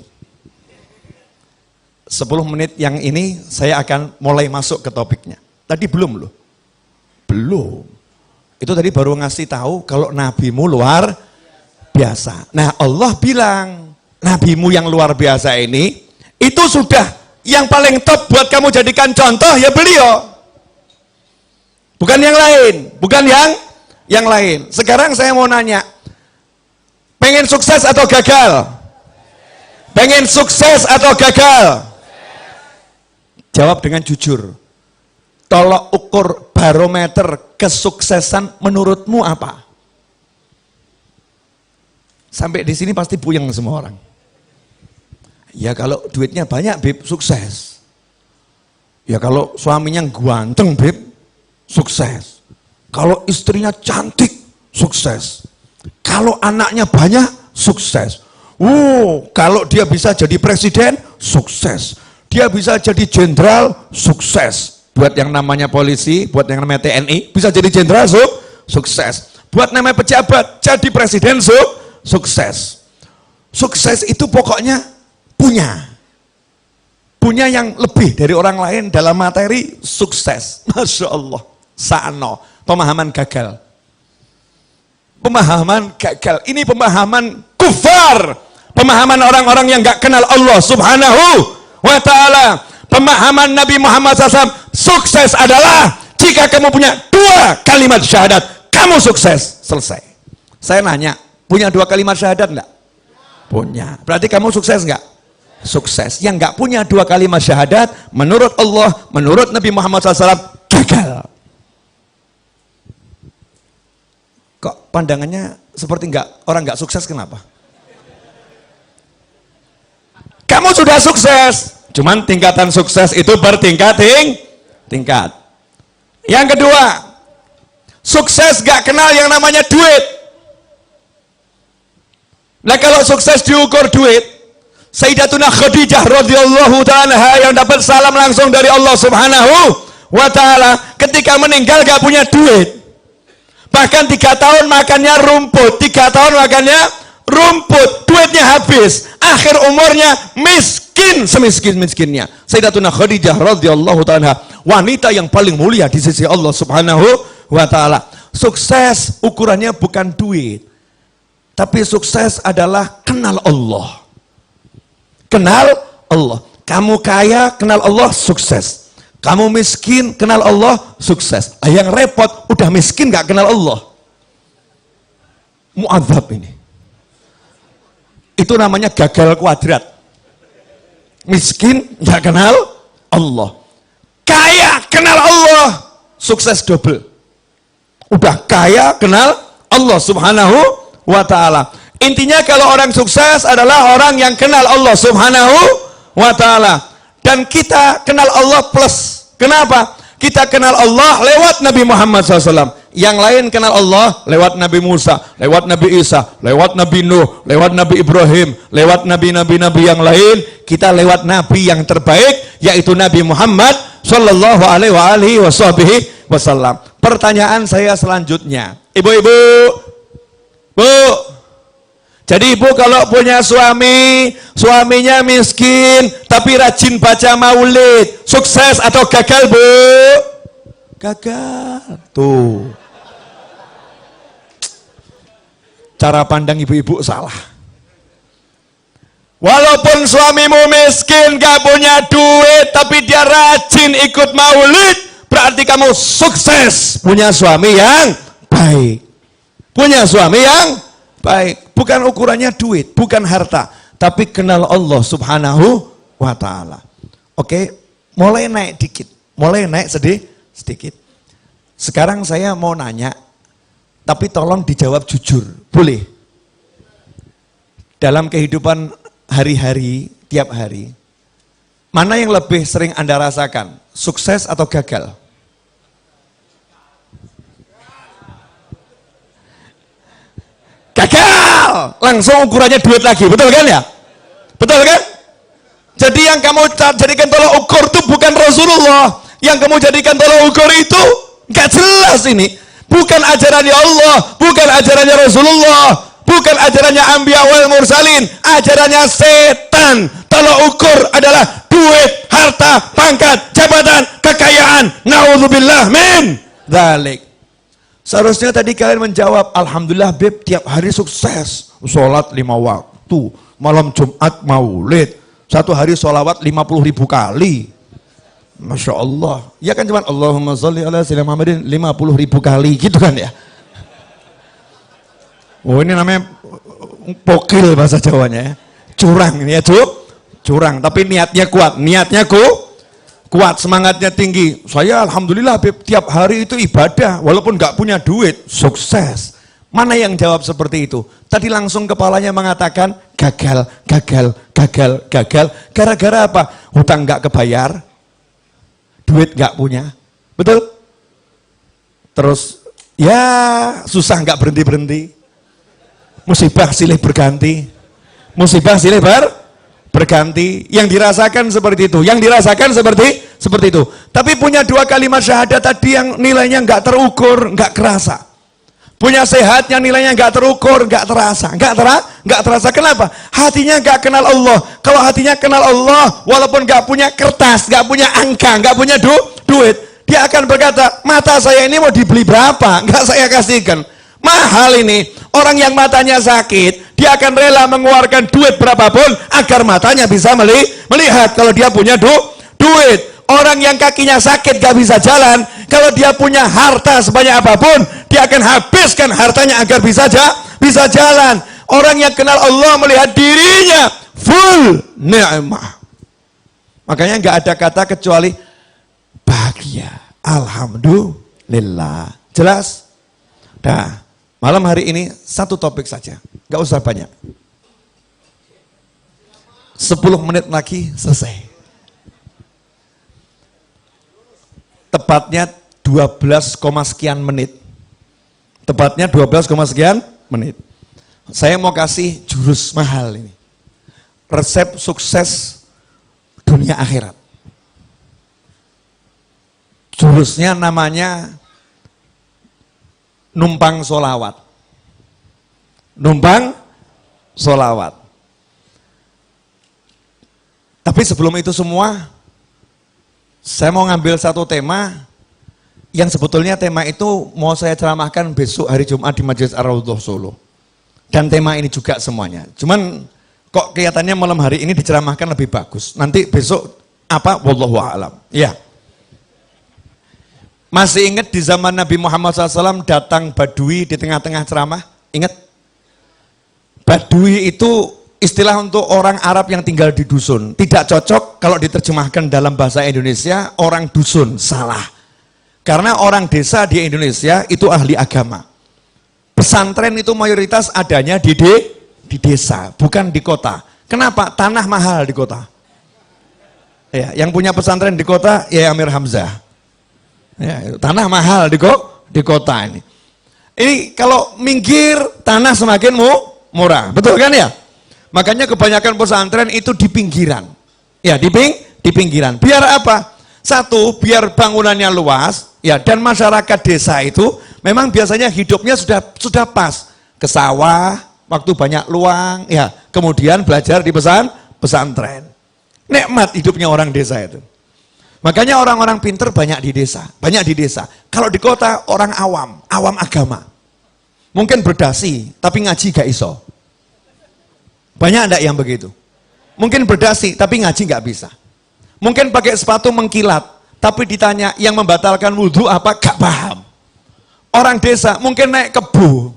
10 menit yang ini saya akan mulai masuk ke topiknya. Tadi belum loh. Belum. Itu tadi baru ngasih tahu kalau nabimu luar biasa. Nah, Allah bilang, nabimu yang luar biasa ini, itu sudah yang paling top buat kamu jadikan contoh, ya beliau. Bukan yang lain. Sekarang saya mau nanya, pengen sukses atau gagal? Pengen sukses atau gagal? Jawab dengan jujur. Tolok ukur barometer kesuksesan menurutmu apa? Sampai di sini pasti puyeng semua orang. Ya kalau duitnya banyak, Beb, sukses. Ya kalau suaminya ganteng, Beb, sukses. Kalau istrinya cantik, sukses. Kalau anaknya banyak, sukses. Kalau dia bisa jadi presiden, sukses. Dia bisa jadi jenderal, sukses. Buat yang namanya polisi, buat yang namanya TNI, bisa jadi jenderal, sukses. Buat namanya pejabat, jadi presiden, sukses. Sukses itu pokoknya punya yang lebih dari orang lain dalam materi sukses. Masya Allah. Sa'ano. Pemahaman gagal. Ini pemahaman kufar. Pemahaman orang-orang yang gak kenal Allah Subhanahu wa ta'ala. Pemahaman Nabi Muhammad SAW, sukses adalah jika kamu punya 2 kalimat syahadat, kamu sukses. Selesai. Saya nanya, punya 2 kalimat syahadat enggak? Punya. Berarti kamu sukses enggak? Sukses. Yang enggak punya 2 kalimat syahadat, menurut Allah, menurut Nabi Muhammad SAW, gagal. Kok pandangannya seperti orang enggak sukses, kenapa? Kamu sudah sukses. Cuman tingkatan sukses itu bertingkat. Yang kedua, sukses gak kenal yang namanya duit. Nah kalau sukses diukur duit, Sayyidatuna Khadijah radhiyallahu ta'ala yang dapat salam langsung dari Allah Subhanahu wa ta'ala, ketika meninggal gak punya duit. Bahkan 3 tahun makannya rumput, 3 tahun makannya rumput, duitnya habis, akhir umurnya miskin semiskin-miskinnya. Sayyidatuna Khadijah radhiyallahu ta'ala, wanita yang paling mulia di sisi Allah Subhanahu wa ta'ala. Sukses ukurannya bukan duit, tapi sukses adalah kenal Allah. Kenal Allah. Kamu kaya, kenal Allah, sukses. Kamu miskin, kenal Allah, sukses. Yang repot, udah miskin gak kenal Allah, mu'adzab ini. Itu namanya gagal kuadrat. Miskin, gak kenal Allah. Kaya, kenal Allah, sukses double. Udah kaya, kenal Allah Subhanahu wa ta'ala. Intinya kalau orang sukses adalah orang yang kenal Allah Subhanahu wa ta'ala. Dan kita kenal Allah plus. Kenapa? Kita kenal Allah lewat Nabi Muhammad SAW. Yang lain kenal Allah lewat Nabi Musa, lewat Nabi Isa, lewat Nabi Nuh, lewat Nabi Ibrahim, lewat nabi-nabi yang lain. Kita lewat Nabi yang terbaik, yaitu Nabi Muhammad Sallallahu Alaihi Wasallam. Pertanyaan saya selanjutnya, ibu-ibu, bu. Jadi ibu kalau punya suami, suaminya miskin, tapi rajin baca maulid, sukses atau gagal, bu? Gagal. Tuh. Cara pandang ibu-ibu salah. Walaupun suamimu miskin, gak punya duit, tapi dia rajin ikut maulid, berarti kamu sukses. Punya suami yang baik. Punya suami yang baik. Bukan ukurannya duit, bukan harta, tapi kenal Allah Subhanahu wa ta'ala. Oke, mulai naik dikit, mulai naik sedikit. Sekarang saya mau nanya, tapi tolong dijawab jujur, boleh? Dalam kehidupan hari-hari, tiap hari, mana yang lebih sering Anda rasakan? Sukses atau gagal? Gagal! Langsung ukurannya duit lagi, betul kan ya? Betul kan? Jadi yang kamu jadikan tolak ukur itu bukan Rasulullah. Yang kamu jadikan tolak ukur itu gak jelas ini. Bukan ajarannya Allah, bukan ajarannya Rasulullah, bukan ajarannya Anbiya wal Mursalin, ajarannya setan. Tolak ukur adalah duit, harta, pangkat, jabatan, kekayaan. Na'udzubillah min dzalik. Seharusnya tadi kalian menjawab, alhamdulillah Beb tiap hari sukses. Sholat 5 waktu, malam Jumat maulid, satu hari sholawat 50.000 kali. Masya Allah. Ya kan cuman Allahumma sholli ala sayyidina Muhammadin 50.000 kali gitu kan ya. Oh ini namanya pokil bahasa Jawanya ya. Curang ini ya curang, tapi niatnya kuat, kuat, semangatnya tinggi. Saya alhamdulillah tiap hari itu ibadah, walaupun gak punya duit, sukses. Mana yang jawab seperti itu? Tadi langsung kepalanya mengatakan gagal. Gara-gara apa? Hutang gak kebayar, duit gak punya, betul? Terus ya susah gak berhenti, musibah silih berganti, berganti. Yang dirasakan seperti itu, seperti itu. Tapi punya 2 kalimat syahadat tadi yang nilainya nggak terukur, nggak kerasa. Punya sehat yang nilainya nggak terukur, nggak terasa. Kenapa? Hatinya nggak kenal Allah. Kalau hatinya kenal Allah, walaupun nggak punya kertas, nggak punya angka, nggak punya duit, dia akan berkata, mata saya ini mau dibeli berapa? Nggak saya kasihkan. Mahal ini. Orang yang matanya sakit, dia akan rela mengeluarkan duit berapapun agar matanya bisa melihat kalau dia punya duit. Orang yang kakinya sakit gak bisa jalan, kalau dia punya harta sebanyak apapun, dia akan habiskan hartanya agar bisa jalan. Orang yang kenal Allah melihat dirinya full ni'mah. Makanya gak ada kata kecuali bahagia. Alhamdulillah. Jelas? Nah, malam hari ini satu topik saja, gak usah banyak. 10 menit lagi selesai. Tepatnya 12, sekian menit. Tepatnya 12, sekian menit. Saya mau kasih jurus mahal ini. Resep sukses dunia akhirat. Jurusnya namanya numpang solawat. Numpang solawat. Tapi sebelum itu semua, saya mau ngambil satu tema yang sebetulnya tema itu mau saya ceramahkan besok hari Jumat di Majelis Ar-Raudhah Solo. Dan tema ini juga semuanya. Cuman kok kelihatannya malam hari ini diceramahkan lebih bagus. Nanti besok apa? Wallahu a'lam. Ya. Masih ingat di zaman Nabi Muhammad SAW datang Badui di tengah-tengah ceramah? Ingat? Badui itu istilah untuk orang Arab yang tinggal di dusun. Tidak cocok kalau diterjemahkan dalam bahasa Indonesia orang dusun, salah. Karena orang desa di Indonesia itu ahli agama. Pesantren itu mayoritas adanya di desa, bukan di kota. Kenapa? Tanah mahal di kota. Ya, yang punya pesantren di kota ya Amir Hamzah. Ya, tanah mahal di kota ini. Ini kalau minggir tanah semakin murah, betul kan ya? Makanya kebanyakan pesantren itu di pinggiran. Ya, di pinggiran. Biar apa? Satu, biar bangunannya luas, ya, dan masyarakat desa itu memang biasanya hidupnya sudah pas. Ke sawah, waktu banyak luang, ya, kemudian belajar di pesantren. Nikmat hidupnya orang desa itu. Makanya orang-orang pinter banyak di desa. Kalau di kota orang awam agama. Mungkin berdasi, tapi ngaji gak iso. Banyak enggak yang begitu? Mungkin berdasi, tapi ngaji gak bisa. Mungkin pakai sepatu mengkilat, tapi ditanya yang membatalkan wudhu apa, gak paham. Orang desa mungkin naik kebu,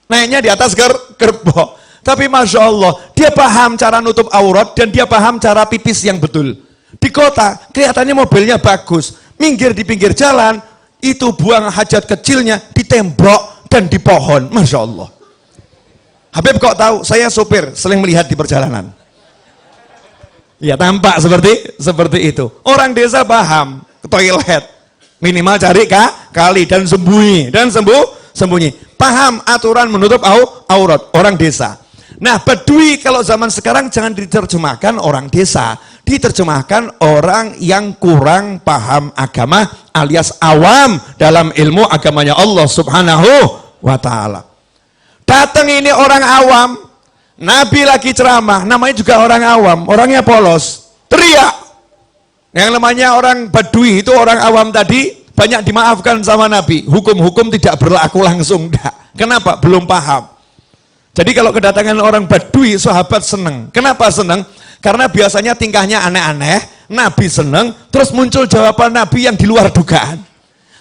naiknya di atas gerbong. Tapi Masya Allah, dia paham cara nutup aurat dan dia paham cara pipis yang betul. Di kota, kelihatannya mobilnya bagus, minggir di pinggir jalan, itu buang hajat kecilnya di tembok dan di pohon. Masya Allah. Habib kok tahu? Saya sopir, sering melihat di perjalanan. Ya tampak seperti itu. Orang desa paham, ke toilet, minimal cari kali dan sembunyi. Paham aturan menutup aurat, orang desa. Nah, Badui kalau zaman sekarang jangan diterjemahkan orang desa, diterjemahkan orang yang kurang paham agama alias awam dalam ilmu agamanya Allah Subhanahu wa ta'ala. Datang ini orang awam, Nabi lagi ceramah, namanya juga orang awam, orangnya polos, teriak. Yang namanya orang Badui itu orang awam tadi banyak dimaafkan sama Nabi, hukum-hukum tidak berlaku langsung. Kenapa? Belum paham. Jadi kalau kedatangan orang Badui, sahabat senang. Kenapa senang? Karena biasanya tingkahnya aneh-aneh, Nabi senang, terus muncul jawaban Nabi yang di luar dugaan.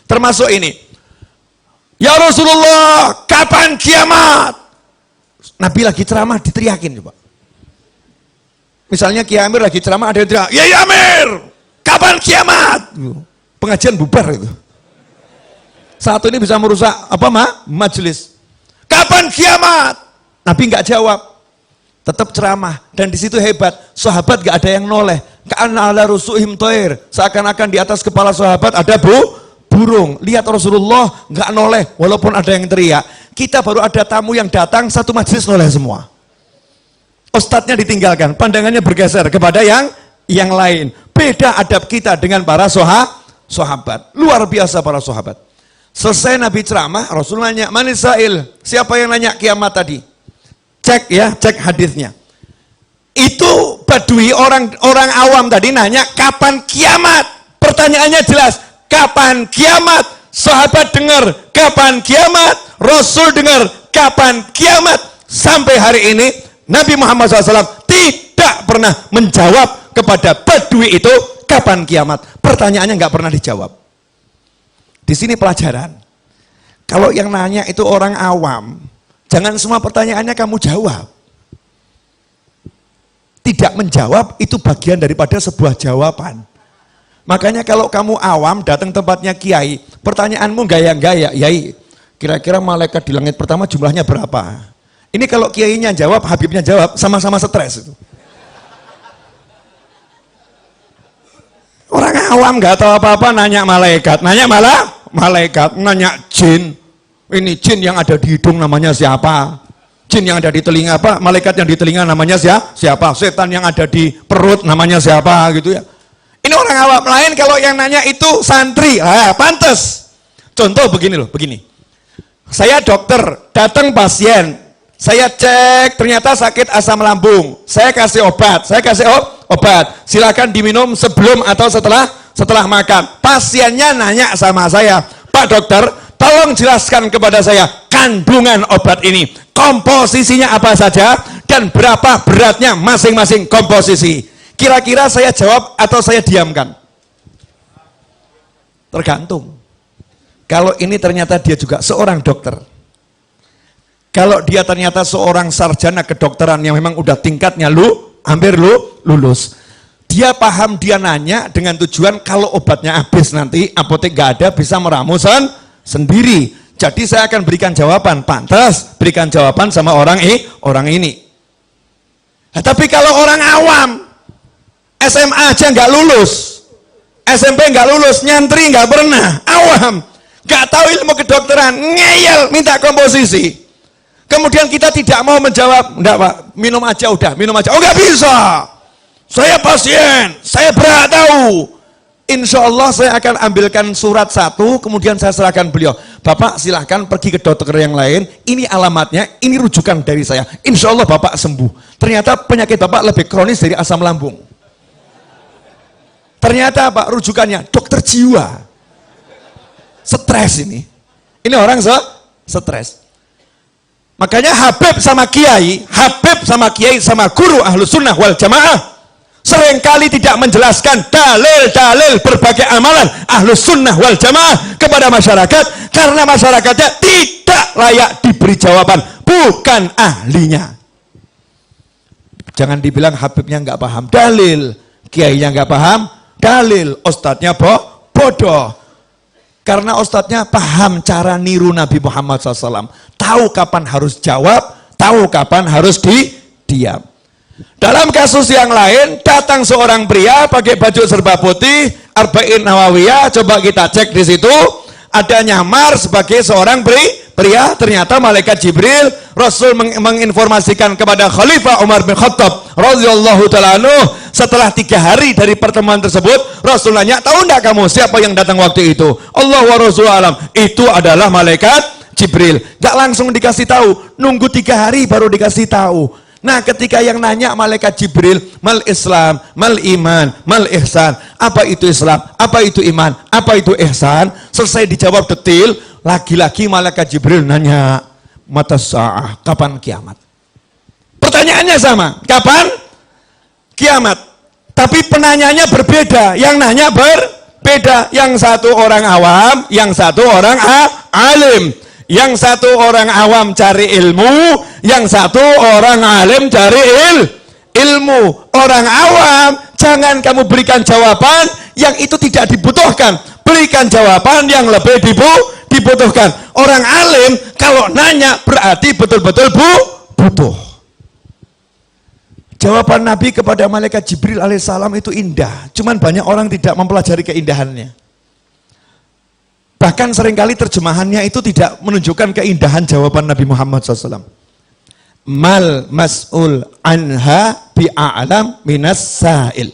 Termasuk ini, ya Rasulullah, kapan kiamat? Nabi lagi ceramah diteriakin coba. Misalnya Kiai Amir lagi ceramah, ada yang teriak, ya Amir, kapan kiamat? Pengajian bubar itu. Satu ini bisa merusak majelis. Kapan kiamat? Nabi nggak jawab, tetap ceramah, dan di situ hebat, sahabat nggak ada yang noleh, ka'anna ala rusuhim toir, seakan-akan di atas kepala sahabat ada burung. Lihat Rasulullah nggak noleh, walaupun ada yang teriak. Kita baru ada tamu yang datang, satu majelis noleh semua. Ustadznya ditinggalkan, pandangannya bergeser kepada yang lain. Beda adab kita dengan para sahabat, luar biasa para sahabat. Selesai Nabi ceramah, Rasul nanya, Manisail, siapa yang nanya kiamat tadi? Cek ya, cek hadisnya. Itu Badui orang awam tadi nanya kapan kiamat? Pertanyaannya jelas, kapan kiamat? Sahabat dengar kapan kiamat? Rasul dengar kapan kiamat? Sampai hari ini Nabi Muhammad SAW tidak pernah menjawab kepada Badui itu kapan kiamat. Pertanyaannya nggak pernah dijawab. Di sini pelajaran. Kalau yang nanya itu orang awam, jangan semua pertanyaannya kamu jawab. Tidak menjawab itu bagian daripada sebuah jawaban. Makanya kalau kamu awam datang tempatnya kiai, pertanyaanmu gaya-gaya, yai, kira-kira malaikat di langit pertama jumlahnya berapa? Ini kalau kiainya jawab, Habibnya jawab, sama-sama stres itu. Orang awam nggak tahu apa-apa nanya malaikat, nanya jin. Ini jin yang ada di hidung namanya siapa? Jin yang ada di telinga apa? Malaikat yang di telinga namanya siapa? Setan yang ada di perut namanya siapa gitu ya. Ini orang awam lain kalau yang nanya itu santri. Pantes. Contoh begini loh, begini. Saya dokter, datang pasien, saya cek ternyata sakit asam lambung, saya kasih obat, silakan diminum sebelum atau setelah makan. Pasiennya nanya sama saya, Pak dokter, tolong jelaskan kepada saya kandungan obat ini, komposisinya apa saja dan berapa beratnya masing-masing komposisi. Kira-kira saya jawab atau saya diamkan? Tergantung. Kalau ini ternyata dia juga seorang dokter, kalau dia ternyata seorang sarjana kedokteran yang memang udah tingkatnya hampir lulus, dia paham, dia nanya dengan tujuan kalau obatnya habis nanti apotek gak ada, bisa meramu sendiri. Jadi saya akan berikan jawaban, pantas berikan jawaban sama orang ini. Nah, tapi kalau orang awam, SMA aja nggak lulus, SMP nggak lulus, nyantri nggak pernah, awam, nggak tahu ilmu kedokteran, ngeyel minta komposisi. Kemudian kita tidak mau menjawab, enggak Pak, minum aja udah, minum aja. Oh nggak bisa, saya pasien, saya berhak tahu. Insya Allah saya akan ambilkan surat satu, kemudian saya serahkan beliau. Bapak silahkan pergi ke dokter yang lain, ini alamatnya, ini rujukan dari saya. Insya Allah Bapak sembuh. Ternyata penyakit Bapak lebih kronis dari asam lambung. Ternyata Pak rujukannya dokter jiwa. Stres ini. Ini orang stres. Makanya Habib sama Kiai sama guru Ahlus Sunnah wal Jamaah seringkali tidak menjelaskan dalil-dalil berbagai amalan Ahlus Sunnah wal Jamaah kepada masyarakat karena masyarakatnya tidak layak diberi jawaban, bukan ahlinya. Jangan dibilang Habibnya nggak paham dalil, Kiainya nggak paham dalil, ustadznya bodoh. Karena ustadznya paham cara niru Nabi Muhammad SAW. Tahu kapan harus jawab, tahu kapan harus diam. Dalam kasus yang lain, datang seorang pria pakai baju serba putih, Arba'in Nawawiyah, coba kita cek di situ, ada nyamar sebagai seorang pria, ternyata malaikat Jibril. Rasul menginformasikan kepada Khalifah Umar bin Khattab radhiyallahu ta'ala anhu, setelah 3 hari dari pertemuan tersebut, Rasul nanya, tahu enggak kamu siapa yang datang waktu itu? Allah wa Rasul alam, itu adalah malaikat Jibril. Gak langsung dikasih tahu, nunggu 3 hari baru dikasih tahu. Nah ketika yang nanya malaikat Jibril, mal Islam, mal iman, mal ihsan, apa itu Islam, apa itu iman, apa itu ihsan, selesai dijawab detail, lagi-lagi malaikat Jibril nanya, mata sa'ah, kapan kiamat? Pertanyaannya sama, kapan kiamat? Tapi penanyanya berbeda, yang nanya berbeda, yang satu orang awam, yang satu orang alim. Yang satu orang awam cari ilmu, yang satu orang alim cari ilmu. Orang awam, jangan kamu berikan jawaban yang itu tidak dibutuhkan. Berikan jawaban yang lebih dibutuhkan. Orang alim, kalau nanya berarti betul-betul butuh. Jawaban Nabi kepada malaikat Jibril alaihissalam itu indah. Cuman banyak orang tidak mempelajari keindahannya. Bahkan seringkali terjemahannya itu tidak menunjukkan keindahan jawaban Nabi Muhammad SAW. Mal mas'ul anha bi'a'lam minas sa'il.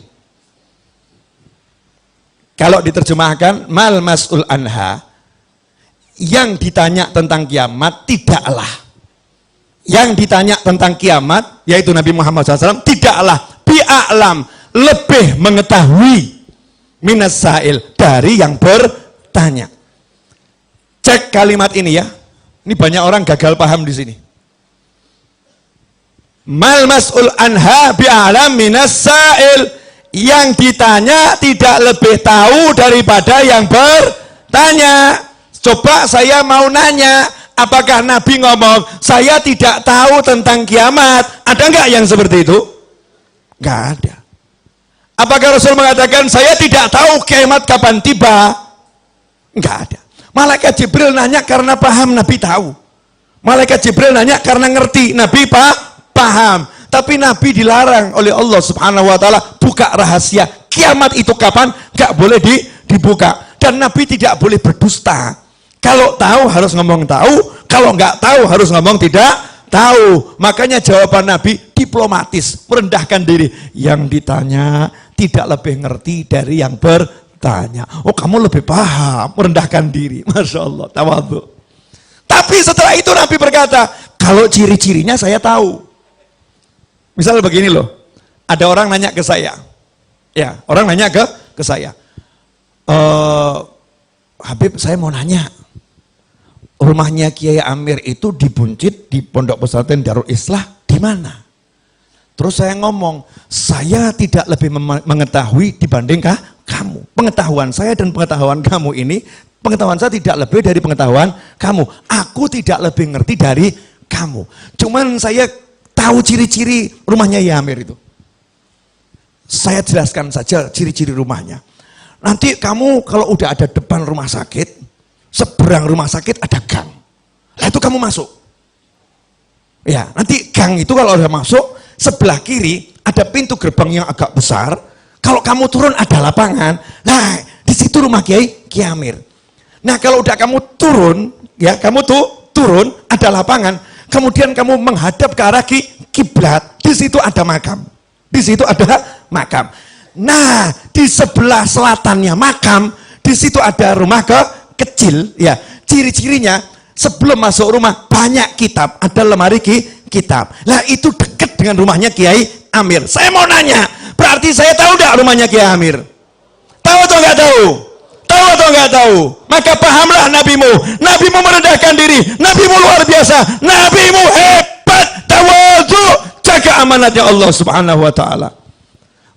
Kalau diterjemahkan, mal mas'ul anha, yang ditanya tentang kiamat tidaklah. Yang ditanya tentang kiamat, yaitu Nabi Muhammad SAW, tidaklah bi'a'lam, lebih mengetahui minas sa'il, dari yang bertanya. Cek kalimat ini ya. Ini banyak orang gagal paham di sini. Mal mas'ul anha bi'alam minas sa'il. Yang ditanya tidak lebih tahu daripada yang bertanya. Coba saya mau nanya, apakah Nabi ngomong, saya tidak tahu tentang kiamat? Ada enggak yang seperti itu? Enggak ada. Apakah Rasul mengatakan, saya tidak tahu kiamat kapan tiba? Enggak ada. Malaikat Jibril nanya karena paham Nabi tahu. Malaikat Jibril nanya karena ngerti Nabi paham. Tapi Nabi dilarang oleh Allah Subhanahu wa taala buka rahasia. Kiamat itu kapan? Gak boleh dibuka. Dan Nabi tidak boleh berdusta. Kalau tahu harus ngomong tahu, kalau nggak tahu harus ngomong tidak tahu. Makanya jawaban Nabi diplomatis, merendahkan diri. Yang ditanya tidak lebih ngerti dari yang bertanya. Oh kamu lebih paham, merendahkan diri. Masya Allah, tawadhu. Tapi Tapi setelah itu Nabi berkata, kalau ciri-cirinya saya tahu. Misal begini loh, ada orang nanya ke saya, ya orang nanya ke saya, Habib saya mau nanya, rumahnya Kiai Amir itu di Buncit, di Pondok Pesantren Darul Islah, di mana? Terus saya ngomong, saya tidak lebih mengetahui dibandingkah kamu. Pengetahuan saya dan pengetahuan kamu ini, pengetahuan saya tidak lebih dari pengetahuan kamu. Aku tidak lebih ngerti dari kamu. Cuman saya tahu ciri-ciri rumahnya Kiai Amir itu. Saya jelaskan saja ciri-ciri rumahnya. Nanti kamu kalau udah ada depan rumah sakit, seberang rumah sakit ada gang. Nah itu kamu masuk. Ya, nanti gang itu kalau udah masuk, sebelah kiri ada pintu gerbang yang agak besar. Kalau kamu turun ada lapangan. Nah, di situ rumah Kiai Amir. Nah, kalau udah kamu turun, ya kamu tuh turun ada lapangan. Kemudian kamu menghadap ke arah kiblat. Di situ ada makam. Di situ ada makam. Nah, di sebelah selatannya makam, di situ ada rumah kecil. Ya, ciri-cirinya sebelum masuk rumah banyak kitab, ada lemari kitab. Lah itu dekat dengan rumahnya Kiai Amir. Saya mau nanya, berarti saya tahu enggak rumahnya Kiai Amir? Tahu atau enggak tahu? Tahu atau enggak tahu? Maka pahamlah nabimu. Nabimu merendahkan diri. Nabimu luar biasa. Nabimu hebat. Tawadhu. Jaga amanatnya Allah Subhanahu wa taala.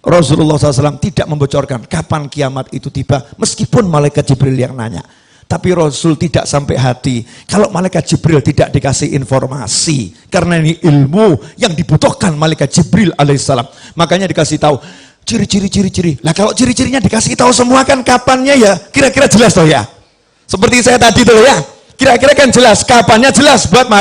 Rasulullah SAW tidak membocorkan kapan kiamat itu tiba, meskipun malaikat Jibril yang nanya. Tapi Rasul tidak sampai hati kalau malaikat Jibril tidak dikasih informasi, karena ini ilmu yang dibutuhkan malaikat Jibril alaihissalam. Makanya dikasih tahu ciri-ciri. Lah kalau ciri-cirinya dikasih tahu semua kan kapannya ya kira-kira jelas toh ya. Seperti saya tadi tuh ya, kira-kira kan jelas, kapannya jelas buat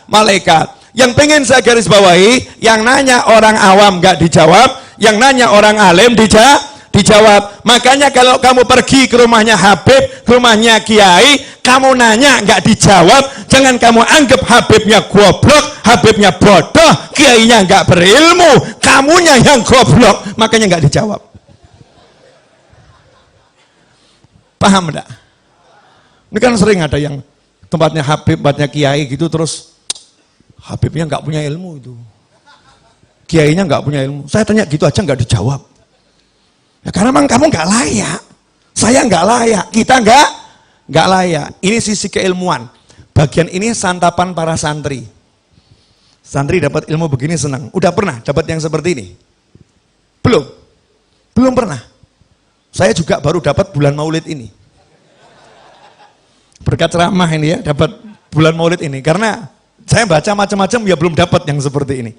malaikat. Yang pengen saya garis bawahi, yang nanya orang awam gak dijawab, yang nanya orang alim dijawab. Makanya kalau kamu pergi ke rumahnya Habib, ke rumahnya Kiai, kamu nanya nggak dijawab, jangan kamu anggap Habibnya goblok, Habibnya bodoh, Kiainya nggak berilmu, kamunya yang goblok, makanya nggak dijawab. Paham enggak? Ini kan sering ada yang tempatnya Habib, tempatnya Kiai gitu, terus Habibnya nggak punya ilmu itu, Kiainya nggak punya ilmu. Saya tanya gitu aja nggak dijawab. Ya, karena memang kamu nggak layak, saya nggak layak, kita nggak layak. Ini sisi keilmuan. Bagian ini santapan para santri. Santri dapat ilmu begini senang. Udah pernah dapat yang seperti ini? Belum pernah. Saya juga baru dapat bulan Maulid ini. Berkat ceramah ini ya, dapat bulan Maulid ini. Karena saya baca macam-macam ya belum dapat yang seperti ini.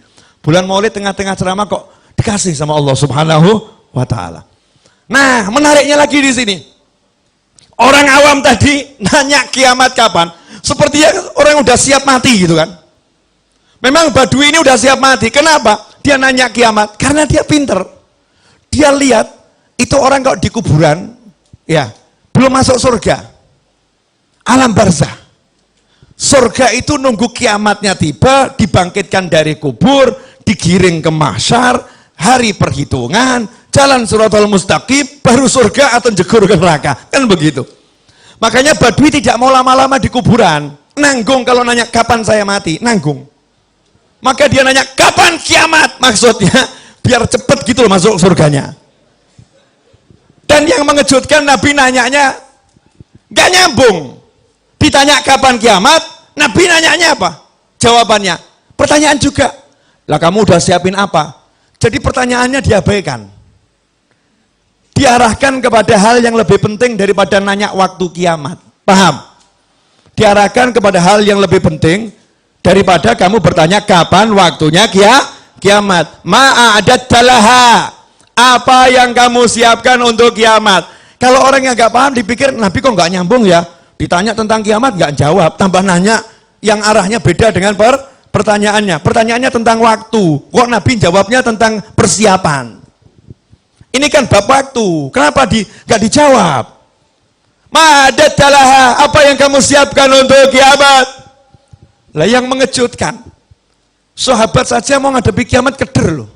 Bulan Maulid tengah-tengah ceramah kok dikasih sama Allah Subhanahu wa taala. Nah, menariknya lagi di sini. Orang awam tadi nanya kiamat kapan, sepertinya orang yang udah siap mati gitu kan. Memang Badui ini udah siap mati. Kenapa? Dia nanya kiamat karena dia pinter. Dia lihat itu orang kok di kuburan, ya, belum masuk surga. Alam barzah. Surga itu nunggu kiamatnya tiba, dibangkitkan dari kubur, digiring ke mahsyar, hari perhitungan, jalan Shiratal Mustaqim, baru surga atau jegur ke neraka, kan begitu. Makanya Badui tidak mau lama-lama di kuburan, nanggung kalau nanya kapan saya mati, nanggung. Maka dia nanya kapan kiamat, maksudnya biar cepet gitu loh masuk surganya. Dan yang mengejutkan Nabi nanyanya gak nyambung. Ditanya kapan kiamat, Nabi nanyanya apa? Jawabannya, pertanyaan juga. Lah kamu udah siapin apa? Jadi pertanyaannya diabaikan. Diarahkan kepada hal yang lebih penting daripada nanya waktu kiamat. Paham? Diarahkan kepada hal yang lebih penting daripada kamu bertanya kapan waktunya kiamat. Ma'adat talaha. Apa yang kamu siapkan untuk kiamat? Kalau orang yang gak paham dipikir Nabi kok gak nyambung ya? Ditanya tentang kiamat gak jawab, tambah nanya yang arahnya beda dengan pertanyaannya. Pertanyaannya tentang waktu, kok Nabi jawabnya tentang persiapan. Ini kan bab waktu, kenapa gak dijawab? Ma'adat talaha, apa yang kamu siapkan untuk kiamat? Lah yang mengejutkan, sahabat saja mau ngadepi kiamat keder loh.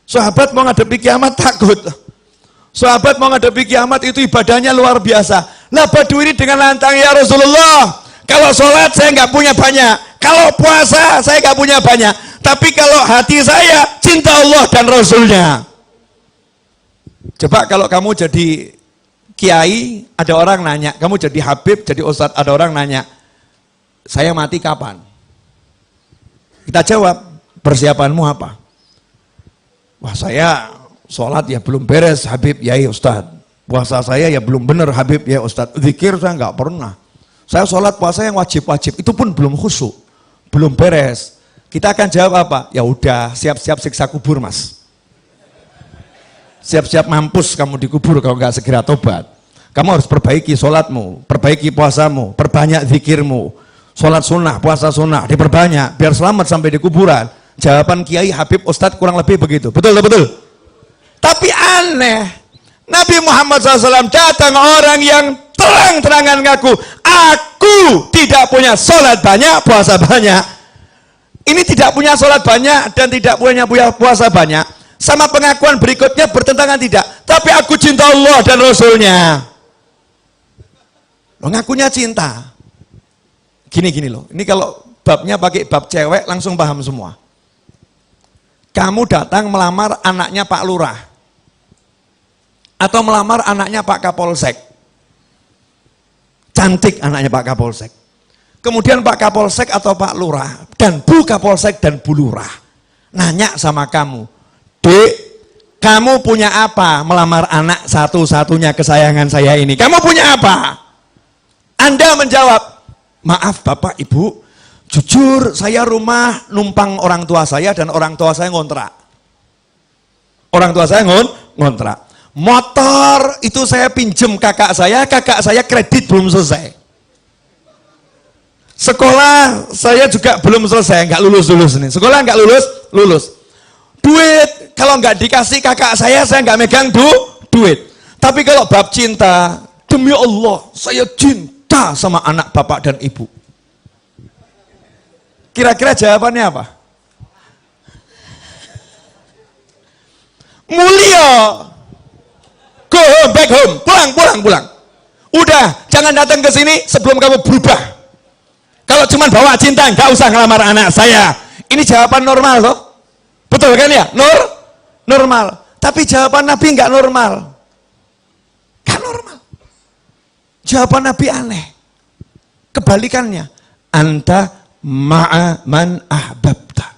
Sahabat mau ngadepi kiamat takut. Sahabat mau ngadepi kiamat itu ibadahnya luar biasa. Lah Badui ini dengan lantang, ya Rasulullah, Kalau sholat saya nggak punya banyak, kalau puasa saya nggak punya banyak, tapi kalau hati saya cinta Allah dan Rasulnya. Coba kalau kamu jadi kiai, ada orang nanya, kamu jadi habib, jadi ustadz, ada orang nanya, saya mati kapan? Kita jawab, persiapanmu apa? Wah, saya sholat ya belum beres habib yai ustadz, puasa saya ya belum benar habib ya ustadz, zikir saya nggak pernah, saya sholat puasa yang wajib-wajib itu pun belum khusyuk, belum beres. Kita akan jawab apa? Ya udah, siap-siap siksa kubur mas, siap-siap mampus kamu dikubur kalau nggak segera tobat. Kamu harus perbaiki sholatmu, perbaiki puasamu, perbanyak zikirmu, sholat sunnah, puasa sunnah diperbanyak biar selamat sampai di kuburan. Jawaban kiai, habib, ustadz kurang lebih begitu, betul betul. Tapi aneh, Nabi Muhammad SAW datang orang yang terang-terangan ngaku, aku tidak punya sholat banyak, puasa banyak. Ini tidak punya sholat banyak dan tidak punya puasa banyak, sama pengakuan berikutnya bertentangan tidak. Tapi aku cinta Allah dan Rasulnya. Lo ngakunya cinta. Gini loh, ini kalau babnya pakai bab cewek langsung paham semua. Kamu datang melamar anaknya Pak Lurah, atau melamar anaknya Pak Kapolsek. Cantik anaknya Pak Kapolsek. Kemudian Pak Kapolsek atau Pak Lurah dan Bu Kapolsek dan Bu Lurah nanya sama kamu, Dek, kamu punya apa melamar anak satu-satunya kesayangan saya ini? Kamu punya apa? Anda menjawab, maaf Bapak Ibu, jujur saya rumah numpang orang tua saya dan orang tua saya ngontrak. Orang tua saya ngontrak. Motor itu saya pinjem kakak saya kredit belum selesai. Sekolah saya juga belum selesai, nggak lulus nih. Sekolah nggak lulus. Duit kalau nggak dikasih kakak saya nggak megang duit. Tapi kalau bab cinta, demi Allah saya cinta sama anak bapak dan ibu. Kira-kira jawabannya apa? Mulia. Go home, back home, pulang. Udah, jangan datang ke sini sebelum kamu berubah. Kalau cuma bawa cinta, nggak usah ngelamar anak saya. Ini jawaban normal loh. Betul kan ya? Normal. Tapi jawaban Nabi nggak normal. Nggak normal. Jawaban Nabi aneh. Kebalikannya. Anta ma'a man ahbabta.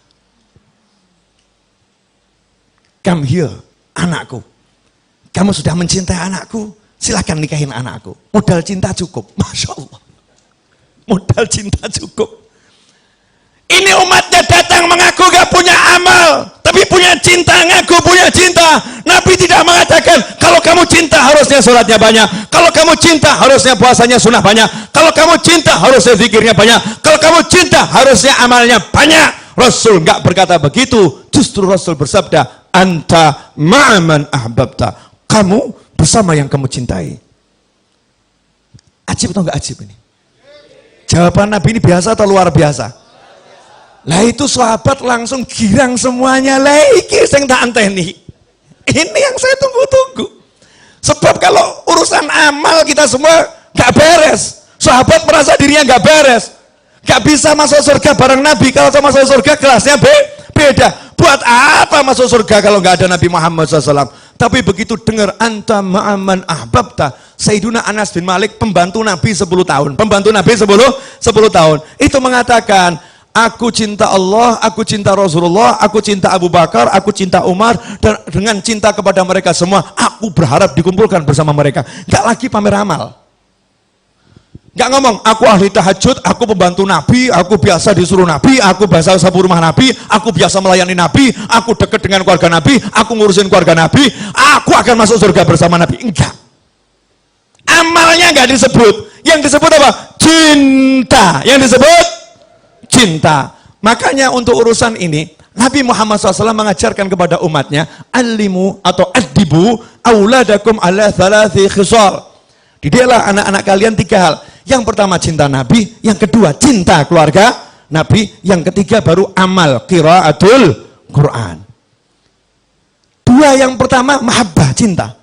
Come here, anakku. Kamu sudah mencintai anakku, silahkan nikahin anakku. Modal cinta cukup. Masya Allah. Modal cinta cukup. Ini umatnya datang mengaku gak punya amal, tapi punya cinta, ngaku punya cinta. Nabi tidak mengatakan, kalau kamu cinta harusnya sholatnya banyak, kalau kamu cinta harusnya puasanya sunnah banyak, kalau kamu cinta harusnya zikirnya banyak, kalau kamu cinta harusnya amalnya banyak. Rasul gak berkata begitu. Justru Rasul bersabda, anta ma'aman ahbabta. Kamu bersama yang kamu cintai. Ajib atau enggak ajib ini? Jawaban Nabi ini biasa atau luar biasa? Lah itu sahabat langsung girang semuanya. Lah iki sing tak anteni. Ini yang saya tunggu-tunggu. Sebab kalau urusan amal kita semua gak beres. Sahabat merasa dirinya gak beres. Gak bisa masuk surga bareng Nabi. Kalau masuk surga kelasnya beda. Buat apa masuk surga kalau gak ada Nabi Muhammad SAW? Tapi begitu dengar anta ma'aman ahbabta, Sayyiduna Anas bin Malik, pembantu Nabi 10 tahun. Pembantu Nabi 10 tahun. Itu mengatakan, aku cinta Allah, aku cinta Rasulullah, aku cinta Abu Bakar, aku cinta Umar, dan dengan cinta kepada mereka semua, aku berharap dikumpulkan bersama mereka. Gak lagi pamer amal. Gak ngomong, aku ahli tahajud, aku pembantu Nabi, aku biasa disuruh Nabi, aku biasa sapu rumah Nabi, aku biasa melayani Nabi, aku dekat dengan keluarga Nabi, aku ngurusin keluarga Nabi, aku akan masuk surga bersama Nabi. Enggak. Amalnya enggak disebut. Yang disebut apa? Cinta. Yang disebut cinta. Makanya untuk urusan ini, Nabi Muhammad SAW mengajarkan kepada umatnya, alimu atau adibu auladakum ala thalathi khisal. Didiklah anak-anak kalian 3 hal. Yang pertama cinta Nabi, yang kedua cinta keluarga Nabi, yang ketiga baru amal qiraatul Quran. 2 yang pertama mahabbah, cinta.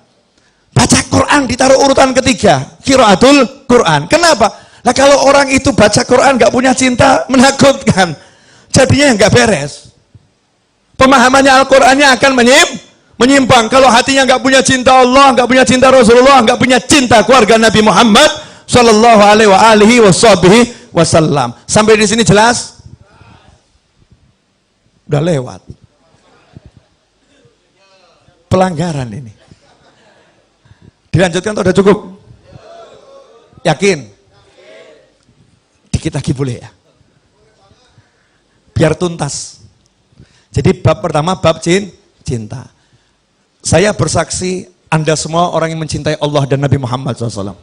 Baca Quran ditaruh urutan ketiga, qiraatul Quran. Kenapa? Nah kalau orang itu baca Quran nggak punya cinta, menakutkan. Jadinya nggak beres. Pemahamannya Al-Qurannya akan menyimpang. Kalau hatinya nggak punya cinta Allah, nggak punya cinta Rasulullah, nggak punya cinta keluarga Nabi Muhammad Sallallahu Alaihi Wasallam. Sampai di sini jelas? Udah lewat. Pelanggaran ini. Dilanjutkan atau udah cukup? Yakin? Dikit lagi boleh ya? Biar tuntas. Jadi bab pertama bab cinta. Saya bersaksi Anda semua orang yang mencintai Allah dan Nabi Muhammad SAW.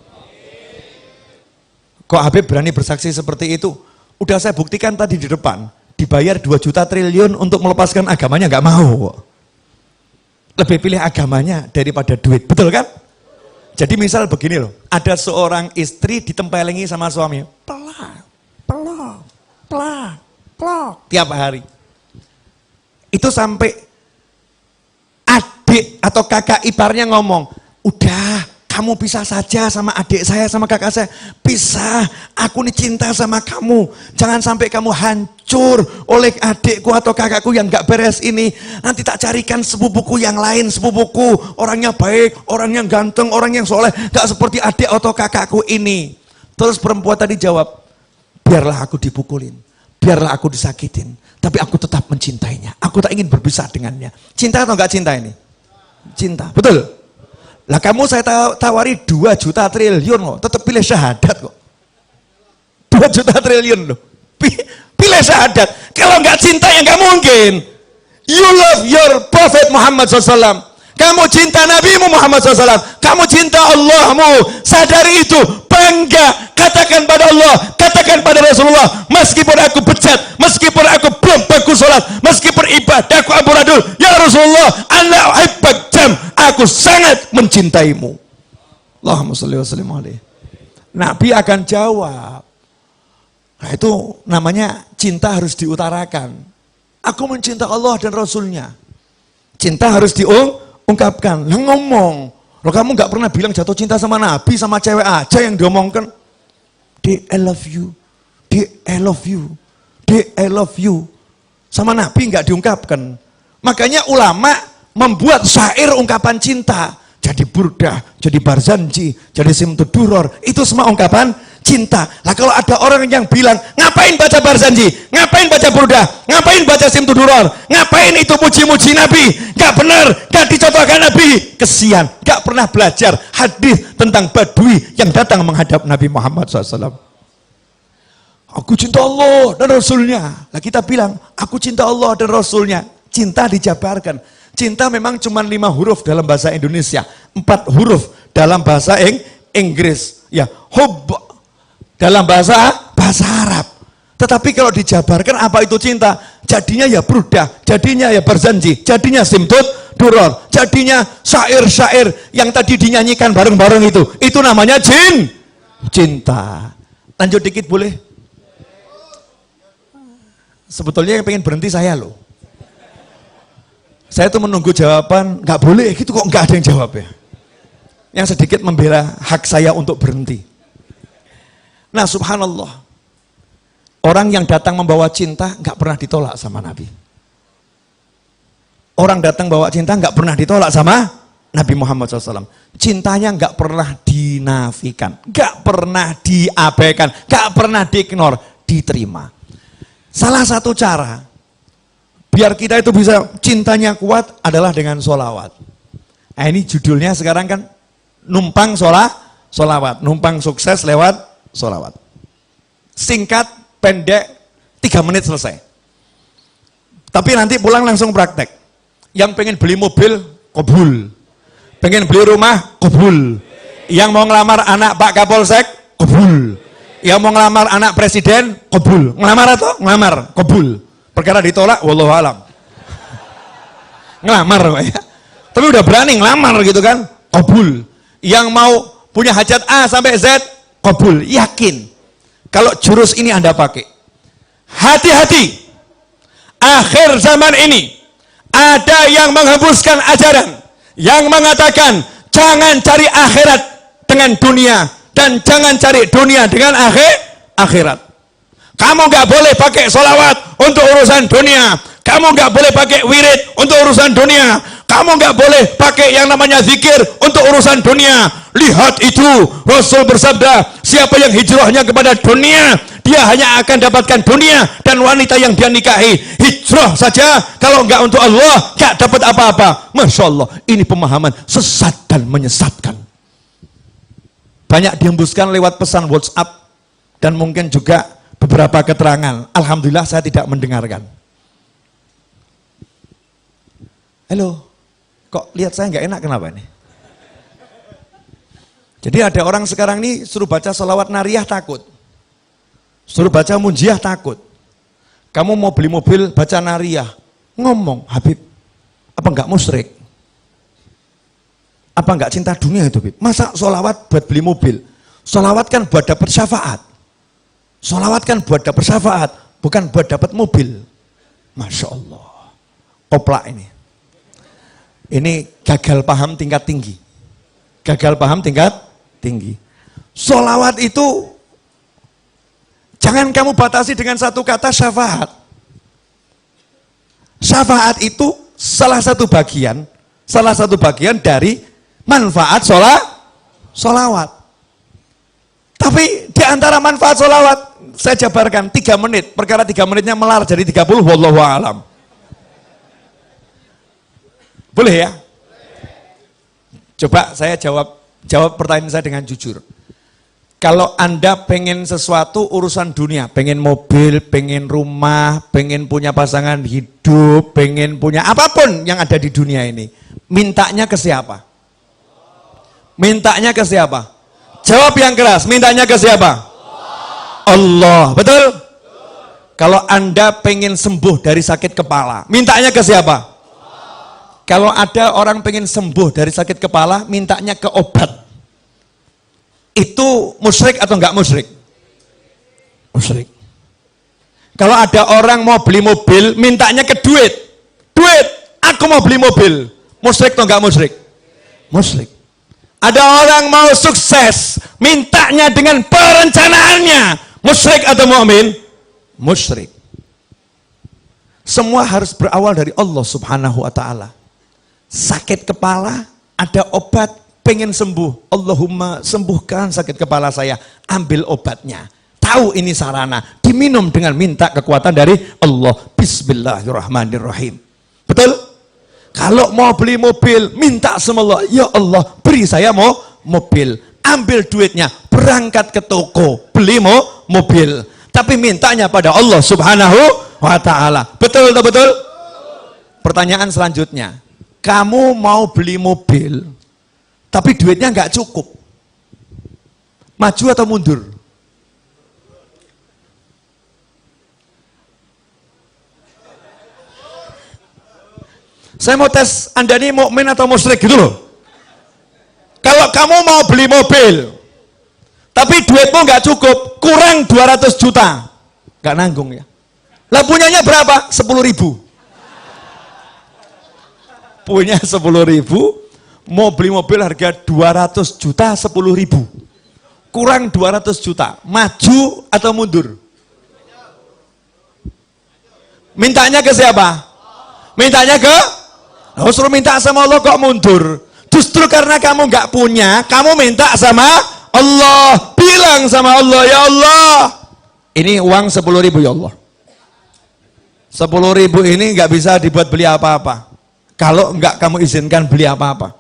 Kok Habib berani bersaksi seperti itu? Udah saya buktikan tadi di depan. Dibayar 2 juta triliun untuk melepaskan agamanya, nggak mau. Lebih pilih agamanya daripada duit, betul kan? Jadi misal begini loh, ada seorang istri ditempelengi sama suaminya, pelak, tiap hari. Itu sampai adik atau kakak iparnya ngomong, udah kamu pisah saja sama adik saya, sama kakak saya. Pisah, aku nih cinta sama kamu. Jangan sampai kamu hancur oleh adikku atau kakakku yang gak beres ini. Nanti tak carikan sepupuku yang lain, sepupuku. Orangnya baik, orangnya ganteng, orang yang soleh. Gak seperti adik atau kakakku ini. Terus perempuan tadi jawab, biarlah aku dipukulin, biarlah aku disakitin. Tapi aku tetap mencintainya. Aku tak ingin berpisah dengannya. Cinta atau gak cinta ini? Cinta, betul? Lah kamu saya tawari 2 juta triliun kok, tetap pilih syahadat kok. 2 juta triliun loh. Pilih syahadat. Kalau nggak cinta ya nggak mungkin. You love your Prophet Muhammad SAW. Kamu cinta Nabimu Muhammad SAW. Kamu cinta Allahmu. Sadari itu. Bangga. Katakan pada Allah. Katakan pada Rasulullah. Meskipun aku bejat. Meskipun aku belum bagus sholat. Meskipun ibadahku amburadul. Ya Rasulullah. Ana uhibbak jam. Aku sangat mencintaimu. Allahumma sholli wa sallim alaihi. Nabi akan jawab. Nah itu namanya cinta harus diutarakan. Aku mencinta Allah dan Rasulnya. Cinta harus diungkapkan. Lah ngomong. Loh kamu gak pernah bilang jatuh cinta sama Nabi, sama cewek aja yang diomongkan. Dek, I love you. Dek, I love you. Dek, I love you. Sama Nabi gak diungkapkan. Makanya ulama membuat syair ungkapan cinta. Jadi burdah, jadi barzanji, jadi simtud duror. Itu semua ungkapan cinta. Lah kalau ada orang yang bilang, ngapain baca barzanji? Ngapain baca burdah? Ngapain baca simtud duror? Ngapain itu muji-muji Nabi? Gak benar, gak dicontohkan Nabi. Kesian, gak pernah belajar hadis tentang badui yang datang menghadap Nabi Muhammad SAW. Aku cinta Allah dan Rasulnya. Lah kita bilang, aku cinta Allah dan Rasulnya. Cinta dijabarkan. Cinta memang cuma 5 huruf dalam bahasa Indonesia, 4 huruf dalam bahasa Inggris. Ya, hub dalam bahasa Arab. Tetapi kalau dijabarkan apa itu cinta? Jadinya ya burdah, jadinya ya barzanji, jadinya simtud duror, jadinya syair-syair yang tadi dinyanyikan bareng-bareng itu. Itu namanya cinta. Lanjut dikit boleh? Sebetulnya yang pengen berhenti saya loh. Saya tuh menunggu jawaban, nggak boleh gitu kok, nggak ada yang jawab ya. Yang sedikit membela hak saya untuk berhenti. Nah subhanallah, orang yang datang membawa cinta nggak pernah ditolak sama Nabi. Orang datang bawa cinta nggak pernah ditolak sama Nabi Muhammad SAW. Cintanya nggak pernah dinafikan, nggak pernah diabaikan, nggak pernah diignore, diterima. Salah satu cara biar kita itu bisa cintanya kuat adalah dengan sholawat. Nah ini judulnya sekarang kan numpang sholawat, numpang sukses lewat sholawat. Singkat, pendek, 3 menit selesai. Tapi nanti pulang langsung praktek. Yang pengen beli mobil, kabul. Pengen beli rumah, kabul. Yang mau ngelamar anak Pak Kapolsek, kabul. Yang mau ngelamar anak presiden, kabul. Ngelamar atau? Ngelamar, kabul. Perkara ditolak, wallahu alam. Ngelamar ya. Tapi udah berani ngelamar gitu kan, kabul. Yang mau punya hajat A sampai Z, kabul. Yakin. Kalau jurus ini Anda pakai. Hati-hati. Akhir zaman ini ada yang menghembuskan ajaran yang mengatakan jangan cari akhirat dengan dunia, dan jangan cari dunia dengan akhirat. Kamu nggak boleh pakai sholawat untuk urusan dunia. Kamu nggak boleh pakai wirid untuk urusan dunia. Kamu nggak boleh pakai yang namanya zikir untuk urusan dunia. Lihat itu, Rasul bersabda, siapa yang hijrahnya kepada dunia, dia hanya akan dapatkan dunia dan wanita yang dia nikahi. Hijrah saja, kalau nggak untuk Allah, nggak dapat apa-apa. Masya Allah, ini pemahaman sesat dan menyesatkan. Banyak dihembuskan lewat pesan WhatsApp dan mungkin juga beberapa keterangan. Alhamdulillah saya tidak mendengarkan. Halo, kok lihat saya nggak enak, kenapa nih? Jadi ada orang sekarang ini suruh baca sholawat nariyah takut, suruh baca munjiah takut. Kamu mau beli mobil baca nariyah, ngomong, Habib, apa nggak musyrik? Apa nggak cinta dunia itu, Habib? Masa sholawat buat beli mobil? Sholawat kan buat dapat syafaat. Sholawat kan buat dapat syafaat, bukan buat dapat mobil. Masya Allah, koplak ini. Ini gagal paham tingkat tinggi. Gagal paham tingkat tinggi. Sholawat itu jangan kamu batasi dengan satu kata syafaat. Syafaat itu salah satu bagian dari manfaat sholawat. Tapi di antara manfaat sholawat, saya jabarkan 3 menit. Perkara 3 menitnya melar jadi 30, wallahu a'lam. Boleh ya? Coba saya jawab pertanyaan saya dengan jujur. Kalau Anda pengen sesuatu urusan dunia, pengen mobil, pengen rumah, pengen punya pasangan hidup, pengen punya apapun yang ada di dunia ini, mintanya ke siapa? Mintanya ke siapa? Jawab yang keras, mintanya ke siapa? Allah, betul? Kalau Anda pengen sembuh dari sakit kepala, mintanya ke siapa? Kalau ada orang pengen sembuh dari sakit kepala, mintanya ke obat. Itu musyrik atau enggak musyrik? Musyrik. Kalau ada orang mau beli mobil, mintanya ke duit. Duit, aku mau beli mobil. Musyrik atau enggak musyrik? Musyrik. Ada orang mau sukses, mintanya dengan perencanaannya. Musyrik atau mukmin? Musyrik. Semua harus berawal dari Allah Subhanahu wa ta'ala. Sakit kepala, ada obat, pengen sembuh. Allahumma sembuhkan sakit kepala saya, ambil obatnya. Tahu ini sarana, diminum dengan minta kekuatan dari Allah. Bismillahirrahmanirrahim. Betul? Kalau mau beli mobil, minta sama Allah, ya Allah beri saya mobil. Ambil duitnya, berangkat ke toko, beli mobil. Tapi mintanya pada Allah Subhanahu wa ta'ala. Betul atau betul? Pertanyaan selanjutnya. Kamu mau beli mobil, tapi duitnya nggak cukup. Maju atau mundur? Saya mau tes Anda ini mukmin atau musyrik gitu loh. Kalau kamu mau beli mobil, tapi duitmu nggak cukup, kurang 200 juta, nggak nanggung ya. Lah punyanya berapa? 10.000. Punya 10.000, mau beli mobil harga 200 juta, 10.000. Kurang 200 juta, maju atau mundur? Mintanya ke siapa? Mintanya ke? Oh, suruh minta sama Allah kok mundur? Justru karena kamu nggak punya, kamu minta sama Allah. Bilang sama Allah, ya Allah, ini uang 10.000 ya Allah. 10.000 ini nggak bisa dibuat beli apa-apa. Kalau enggak kamu izinkan beli apa-apa.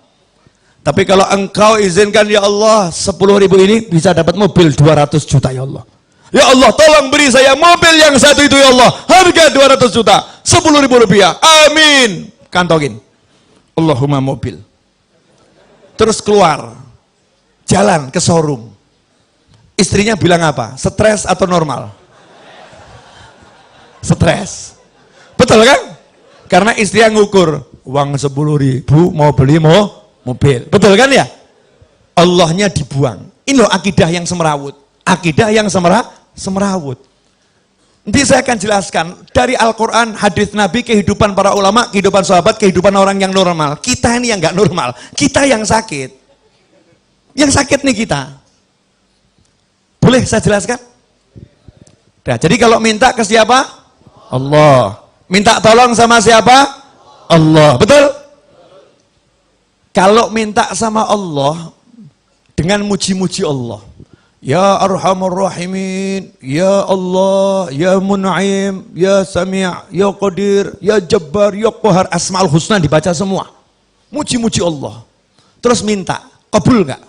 Tapi kalau engkau izinkan ya Allah, 10.000 ini bisa dapat mobil 200 juta ya Allah. Ya Allah tolong beri saya mobil yang satu itu ya Allah. Harga 200 juta, 10.000 rupiah. Amin. Kantongin. Allahumma mobil. Terus keluar. Jalan ke showroom. Istrinya bilang apa? Stres atau normal? Stres. Betul kan? Karena istri yang ngukur, uang 10.000 mau beli mobil. Betul kan ya? Allahnya dibuang. Ini loh akidah yang semerawut. Akidah yang semerawut. Nanti saya akan jelaskan dari Al-Quran, hadis Nabi, kehidupan para ulama, kehidupan sahabat, kehidupan orang yang normal. Kita ini yang nggak normal. Kita yang sakit. Yang sakit nih kita. Boleh saya jelaskan? Nah, jadi kalau minta ke siapa? Allah. Minta tolong sama siapa? Allah. Betul? Kalau minta sama Allah dengan muji-muji Allah, ya Arhamar Rahimin, ya Allah, ya Mun'im, ya Sami', ya Qadir, ya Jabbar, ya Qahar, Asmaul Husna dibaca semua. Muji-muji Allah. Terus minta, kabul enggak?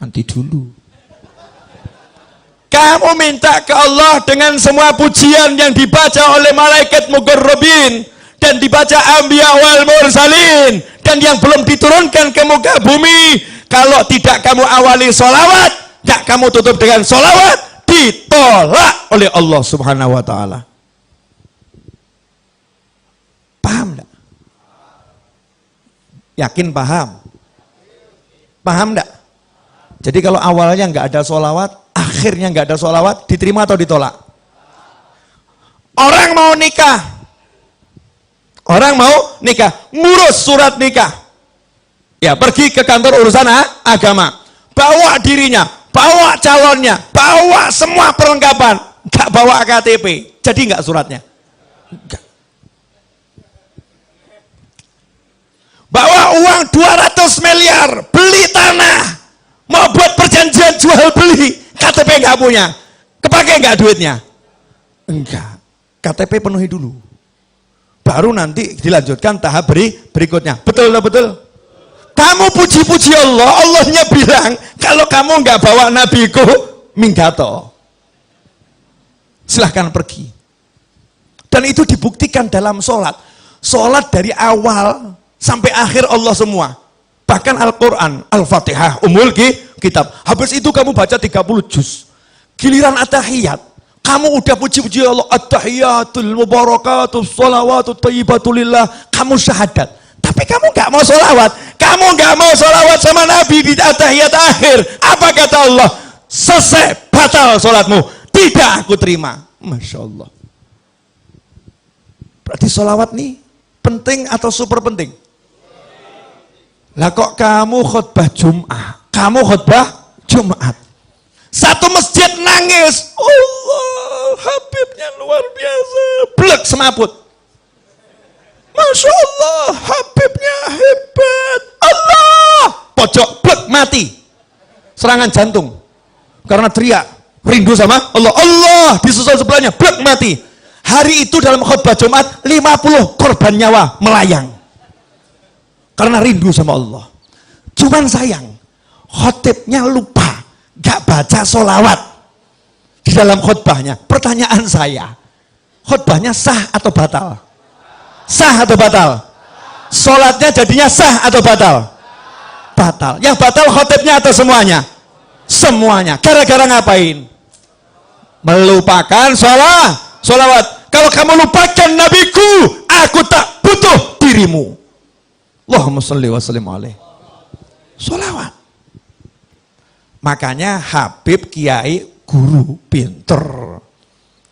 Nanti dulu. Kamu minta ke Allah dengan semua pujian yang dibaca oleh malaikat muqarrabin dan dibaca anbiya wal mursalin dan yang belum diturunkan ke muka bumi. Kalau tidak kamu awali sholawat, tidak kamu tutup dengan sholawat, ditolak oleh Allah subhanahu wa ta'ala. Paham tidak? Yakin paham? Paham tidak? Jadi kalau awalnya nggak ada sholawat, akhirnya nggak ada sholawat, diterima atau ditolak? Orang mau nikah, ngurus surat nikah. Ya, pergi ke kantor urusan agama, bawa dirinya, bawa calonnya, bawa semua perlengkapan, nggak bawa KTP, jadi nggak suratnya? Enggak. Bawa uang 200 miliar, beli tanah, mau buat perjanjian jual beli, KTP nggak punya, kepake nggak duitnya? Enggak, KTP penuhi dulu, baru nanti dilanjutkan tahap berikutnya. Betul atau betul? Kamu puji-puji Allah, Allahnya bilang, kalau kamu nggak bawa nabiku, minggato. Silahkan pergi. Dan itu dibuktikan dalam sholat. Sholat dari awal sampai akhir Allah semua. Bahkan Al-Quran, Al-Fatihah, Ummul Kitab. Habis itu kamu baca 30 juz. Giliran at-tahiyat, kamu udah puji-puji Allah, at-tahiyatul mubarakatul sholawatut thayyibatulillah, kamu syahadat. Tapi kamu nggak mau sholawat, kamu nggak mau sholawat sama Nabi di tahiyat akhir. Apa kata Allah? Selesai, batal sholatmu, tidak aku terima. Masya Allah. Berarti sholawat nih penting atau super penting? Lah kok kamu khutbah Jumat, satu masjid nangis, Allah, Habibnya luar biasa, blek semaput. Masya Allah, Habibnya hebat. Allah, pojok, blek, mati. Serangan jantung. Karena teriak, rindu sama Allah. Allah, disusul sebelahnya, blek, mati. Hari itu dalam khutbah Jumat, 50 korban nyawa melayang. Karena rindu sama Allah. Cuman sayang, khotibnya lupa, gak baca sholawat di dalam khutbahnya. Pertanyaan saya, khutbahnya sah atau batal? Sah atau batal? Sholatnya jadinya sah atau batal? Batal. Yang batal khotibnya atau semuanya? Semuanya. Gara-gara ngapain? Melupakan sholawat. Kalau kamu lupakan nabiku, aku tak butuh dirimu. Allahumma sholli wa sallim alaihi. Sholawat. Makanya Habib, kiai, guru, pinter,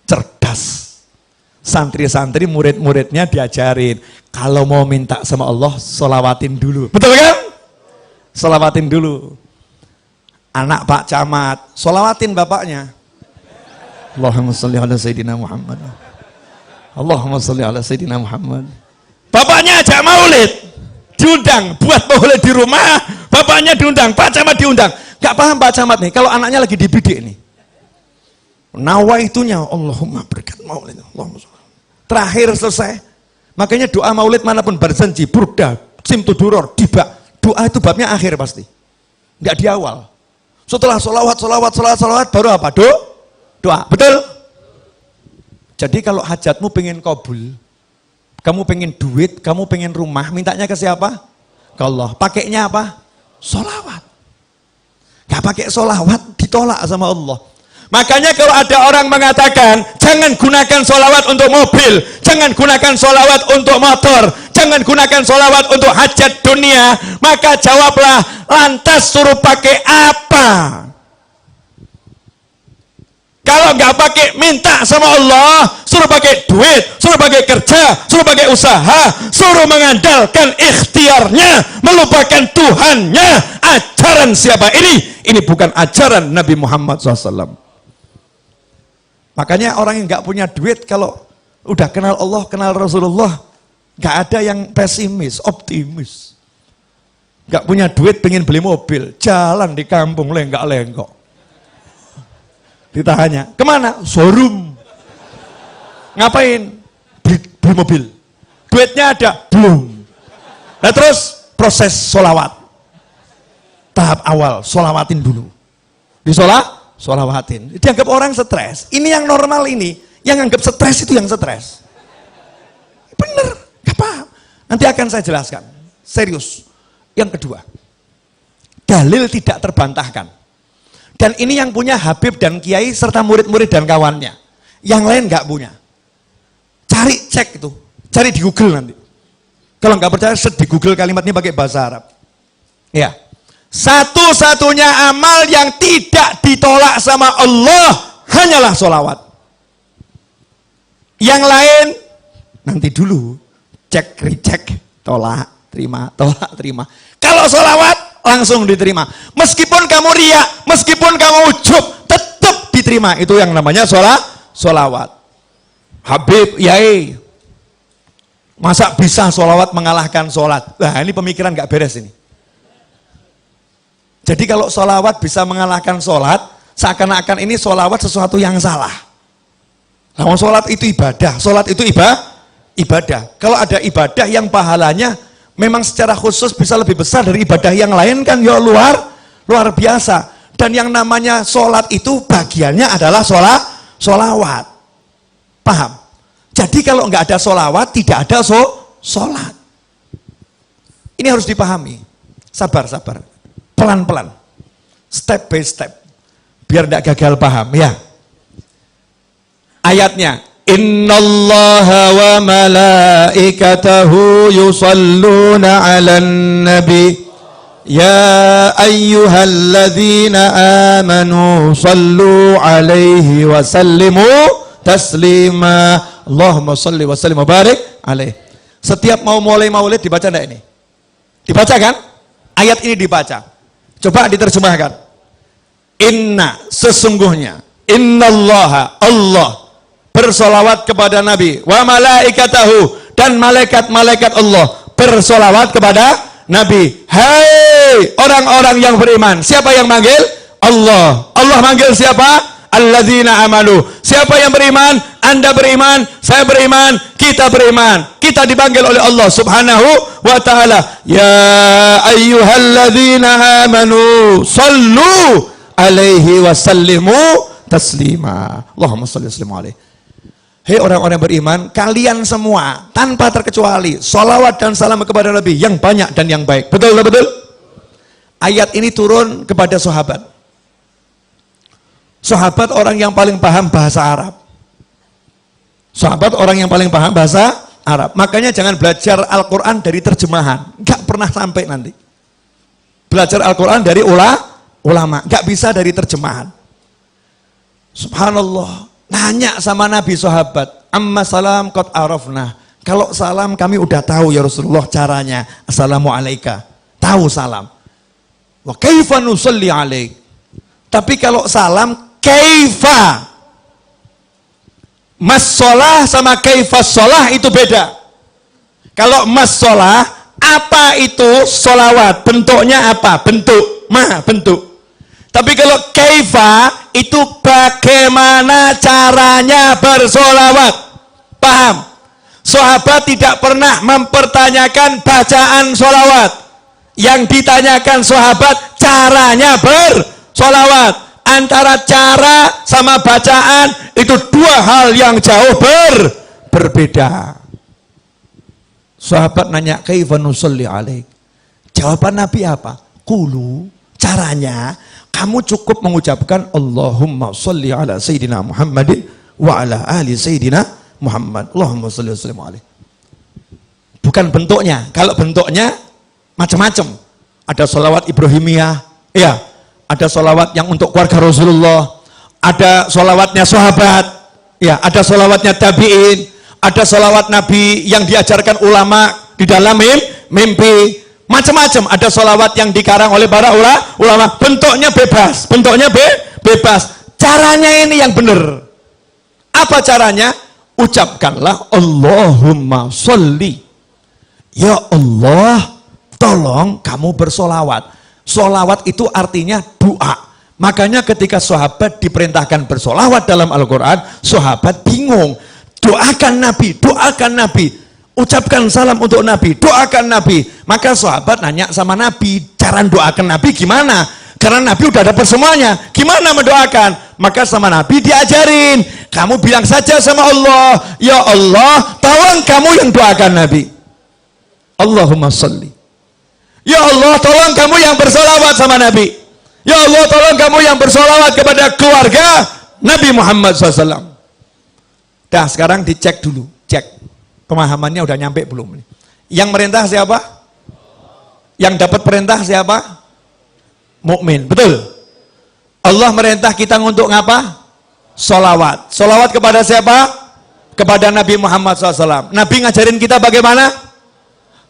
cerdas. Santri-santri, murid-muridnya diajarin, kalau mau minta sama Allah, sholawatin dulu. Betul kan? Sholawatin dulu. Anak Pak Camat, sholawatin bapaknya. Allahumma sholli ala Sayyidina Muhammad. Allahumma sholli ala Sayyidina Muhammad. Bapaknya ajak maulid, diundang, buat maulid di rumah, bapaknya diundang, Pak Camat diundang. Gak paham Pak Camat nih, kalau anaknya lagi dibidik nih. Nawaitunya, Allahumma berkat maulid. Allahumma sholli. Terakhir selesai, makanya doa maulid manapun, berjanji, burda, simtuduror, tiba, doa itu babnya akhir pasti, nggak di awal. Setelah sholawat baru apa? Doa, betul? Jadi kalau hajatmu pengen kabul, kamu pengen duit, kamu pengen rumah, mintanya ke siapa? Ke Allah. Pakainya apa? Sholawat. Gak pakai sholawat, ditolak sama Allah. Makanya kalau ada orang mengatakan, jangan gunakan sholawat untuk mobil, jangan gunakan sholawat untuk motor, jangan gunakan sholawat untuk hajat dunia, maka jawablah, lantas suruh pakai apa? Kalau nggak pakai minta sama Allah, suruh pakai duit, suruh pakai kerja, suruh pakai usaha, suruh mengandalkan ikhtiarnya, melupakan Tuhannya. Ajaran siapa ini? Ini bukan ajaran Nabi Muhammad SAW. Makanya orang yang nggak punya duit kalau udah kenal Allah, kenal Rasulullah, nggak ada yang pesimis, optimis. Nggak punya duit, pengen beli mobil, jalan di kampung lenggak-lenggok. Ditanya, kemana? Showroom. Ngapain? Beli mobil. Duitnya ada? Belum. Nah terus proses sholawat. Tahap awal, sholawatin dulu. Sholawatin. Dianggap orang stres. Ini yang normal ini. Yang anggap stres itu yang stres. Bener, gak paham. Nanti akan saya jelaskan. Serius. Yang kedua, dalil tidak terbantahkan. Dan ini yang punya Habib dan Kiai serta murid-murid dan kawannya. Yang lain nggak punya. Cari cek itu, cari di Google nanti. Kalau nggak percaya, di Google kalimat ini pakai bahasa Arab. Ya, satu-satunya amal yang tidak ditolak sama Allah hanyalah sholawat. Yang lain nanti dulu cek, recheck, tolak, terima, tolak, terima. Kalau sholawat langsung diterima. Meskipun kamu riak, meskipun kamu ujub, tetap diterima. Itu yang namanya sholawat. Habib, Yai, masa bisa sholawat mengalahkan sholat? Nah ini pemikiran gak beres ini. Jadi kalau sholawat bisa mengalahkan sholat, seakan-akan ini sholawat sesuatu yang salah. Nah, sholat itu ibadah, sholat itu ibadah. Kalau ada ibadah yang pahalanya memang secara khusus bisa lebih besar dari ibadah yang lain kan ya luar biasa. Dan yang namanya sholat itu bagiannya adalah sholawat. Paham? Jadi kalau nggak ada sholawat tidak ada sholat. Ini harus dipahami. Sabar. Pelan-pelan. Step by step. Biar tidak gagal paham ya. Ayatnya, Innallaha wa malaikatahu yusalluna 'alan nabi ya ayyuhalladzina amanu sallu 'alaihi wa sallimu taslima. Allahumma shalli wa sallim wa barik alaihi. Setiap mau mulai maulid dibaca enggak ini? Dibaca kan? Ayat ini dibaca. Coba diterjemahkan. Inna, sesungguhnya, innallaha, Allah bersolawat kepada Nabi, wa malaikatahu, dan malaikat-malaikat Allah bersolawat kepada Nabi. Hai orang-orang yang beriman. Siapa yang manggil? Allah. Allah manggil siapa? Alladzina amanu. Siapa yang beriman? Anda beriman, saya beriman, kita beriman. Kita dipanggil oleh Allah subhanahu wa ta'ala. Ya ayyuhalladzina amanu sallu alaihi wa sallimu taslima. Allahumma salli wa sallim alaihi. Hei orang-orang beriman, kalian semua tanpa terkecuali sholawat dan salam kepada Nabi yang banyak dan yang baik. Betul? Ayat ini turun kepada sahabat. Sahabat orang yang paling paham bahasa Arab. Sahabat orang yang paling paham bahasa Arab. Makanya jangan belajar Al-Quran dari terjemahan. Gak pernah sampai nanti. Belajar Al-Quran dari ulama. Gak bisa dari terjemahan. Subhanallah. Nanya sama Nabi sahabat, amma salam qad arafna. Kalau salam kami udah tahu ya Rasulullah caranya. Assalamualaikum. Tahu salam. Wa kaifa nusalli alaik. Tapi kalau salam kaifa. Mas sholah sama kaifa sholah itu beda. Kalau mas sholah, apa itu sholawat? Bentuknya apa? Bentuk. Bentuk. Tapi kalau kaifa itu bagaimana caranya bersolawat. Paham? Sahabat tidak pernah mempertanyakan bacaan solawat. Yang ditanyakan sahabat caranya bersolawat. Antara cara sama bacaan itu dua hal yang jauh berbeda. Sahabat nanya, kaifa nusalli alaik? Jawaban Nabi apa? Qulu, caranya kamu cukup mengucapkan Allahumma sholli ala Sayyidina Muhammadin wa ala ali Sayyidina Muhammad. Allahumma sholli wa sallim alaihi. Bukan bentuknya. Kalau bentuknya macam-macam. Ada sholawat Ibrahimiyah, ya. Ada sholawat yang untuk keluarga Rasulullah. ada sholawatnya sahabat, ya, ada sholawatnya tabi'in, ada sholawat Nabi yang diajarkan ulama di dalam mimpi, macam-macam. Ada sholawat yang dikarang oleh para ulama, bentuknya bebas, bebas. Caranya ini yang benar. Apa caranya? Ucapkanlah Allahumma sholli. Ya Allah, tolong kamu bersolawat. Solawat itu artinya doa. Makanya ketika sahabat diperintahkan bersolawat dalam Al-Quran, sahabat bingung. Doakan Nabi, ucapkan salam untuk Nabi, doakan Nabi. Maka sahabat nanya sama Nabi, cara doakan Nabi gimana? Karena Nabi udah dapat semuanya, gimana mendoakan? Maka sama Nabi diajarin, kamu bilang saja sama Allah, ya Allah, tolong kamu yang doakan Nabi. Allahumma sholli. Ya Allah, tolong kamu yang bersolawat sama Nabi. Ya Allah, tolong kamu yang bersolawat kepada keluarga Nabi Muhammad SAW. Dah, sekarang dicek dulu, cek pemahamannya udah nyampe belum? Yang merintah siapa? Yang dapat perintah siapa? Mukmin, betul. Allah merintah kita untuk ngapa? Solawat. Solawat kepada siapa? Kepada Nabi Muhammad SAW. Nabi ngajarin kita bagaimana?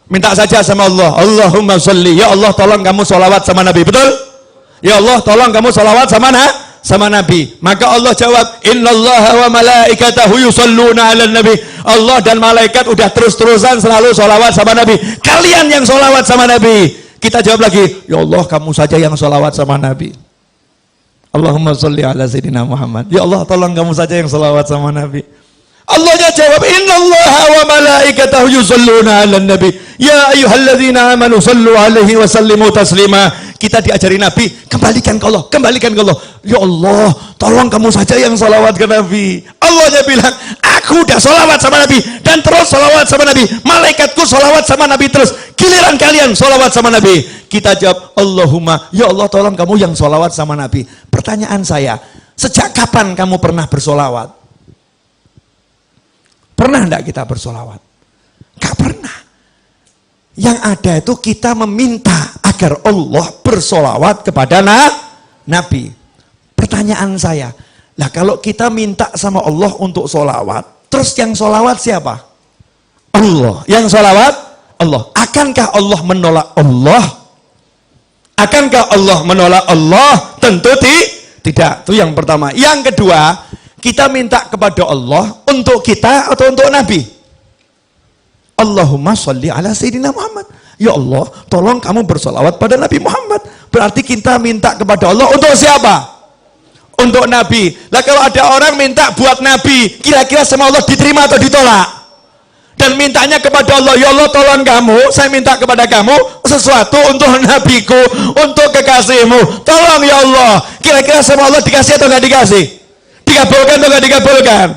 Minta saja sama Allah, Allahumma sholli. Ya Allah, tolong kamu solawat sama Nabi, betul? Ya Allah, tolong kamu salawat sama Nabi. Maka Allah jawab, innallaha wa malaikatahu yusholluna 'alan nabi. Allah dan malaikat udah terus-terusan selalu salawat sama Nabi. Kalian yang salawat sama Nabi. Kita jawab lagi, ya Allah, kamu saja yang salawat sama Nabi. Allahumma sholli ala sayyidina Muhammad. Ya Allah, tolong kamu saja yang salawat sama Nabi. Allahnya jawab, innallaha wa malaikatahu yusholluna 'alan nabi. Ya ayyuhalladzina amanu shallu 'alaihi wa sallimu taslima. Kita diajari Nabi, kembalikan ke Allah, kembalikan ke Allah. Ya Allah, tolong kamu saja yang salawat ke Nabi. Allahnya bilang, aku udah salawat sama Nabi dan terus salawat sama Nabi. Malaikatku salawat sama Nabi terus. Giliran kalian salawat sama Nabi. Kita jawab, Allahumma, ya Allah, tolong kamu yang salawat sama Nabi. Pertanyaan saya, sejak kapan kamu pernah bersolawat? Pernah enggak kita bersolawat? Gak pernah. Yang ada itu kita meminta agar Allah bersolawat kepada Nabi. Pertanyaan saya, lah kalau kita minta sama Allah untuk solawat, terus yang solawat siapa? Allah. Yang solawat Allah. Akankah Allah menolak Allah? Akankah Allah menolak Allah? Tentu tidak. Itu yang pertama. Yang kedua, kita minta kepada Allah untuk kita atau untuk Nabi? Allahumma sholli ala sayyidina Muhammad. Ya Allah, tolong kamu bersolawat pada Nabi Muhammad. Berarti kita minta kepada Allah untuk siapa? Untuk Nabi. Lah kalau ada orang minta buat Nabi, kira-kira sama Allah diterima atau ditolak? Dan mintanya kepada Allah, ya Allah, tolong kamu, saya minta kepada kamu sesuatu untuk Nabiku, untuk kekasihmu. Tolong ya Allah. Kira-kira sama Allah dikasih atau nggak dikasih? Dikabulkan atau nggak dikabulkan?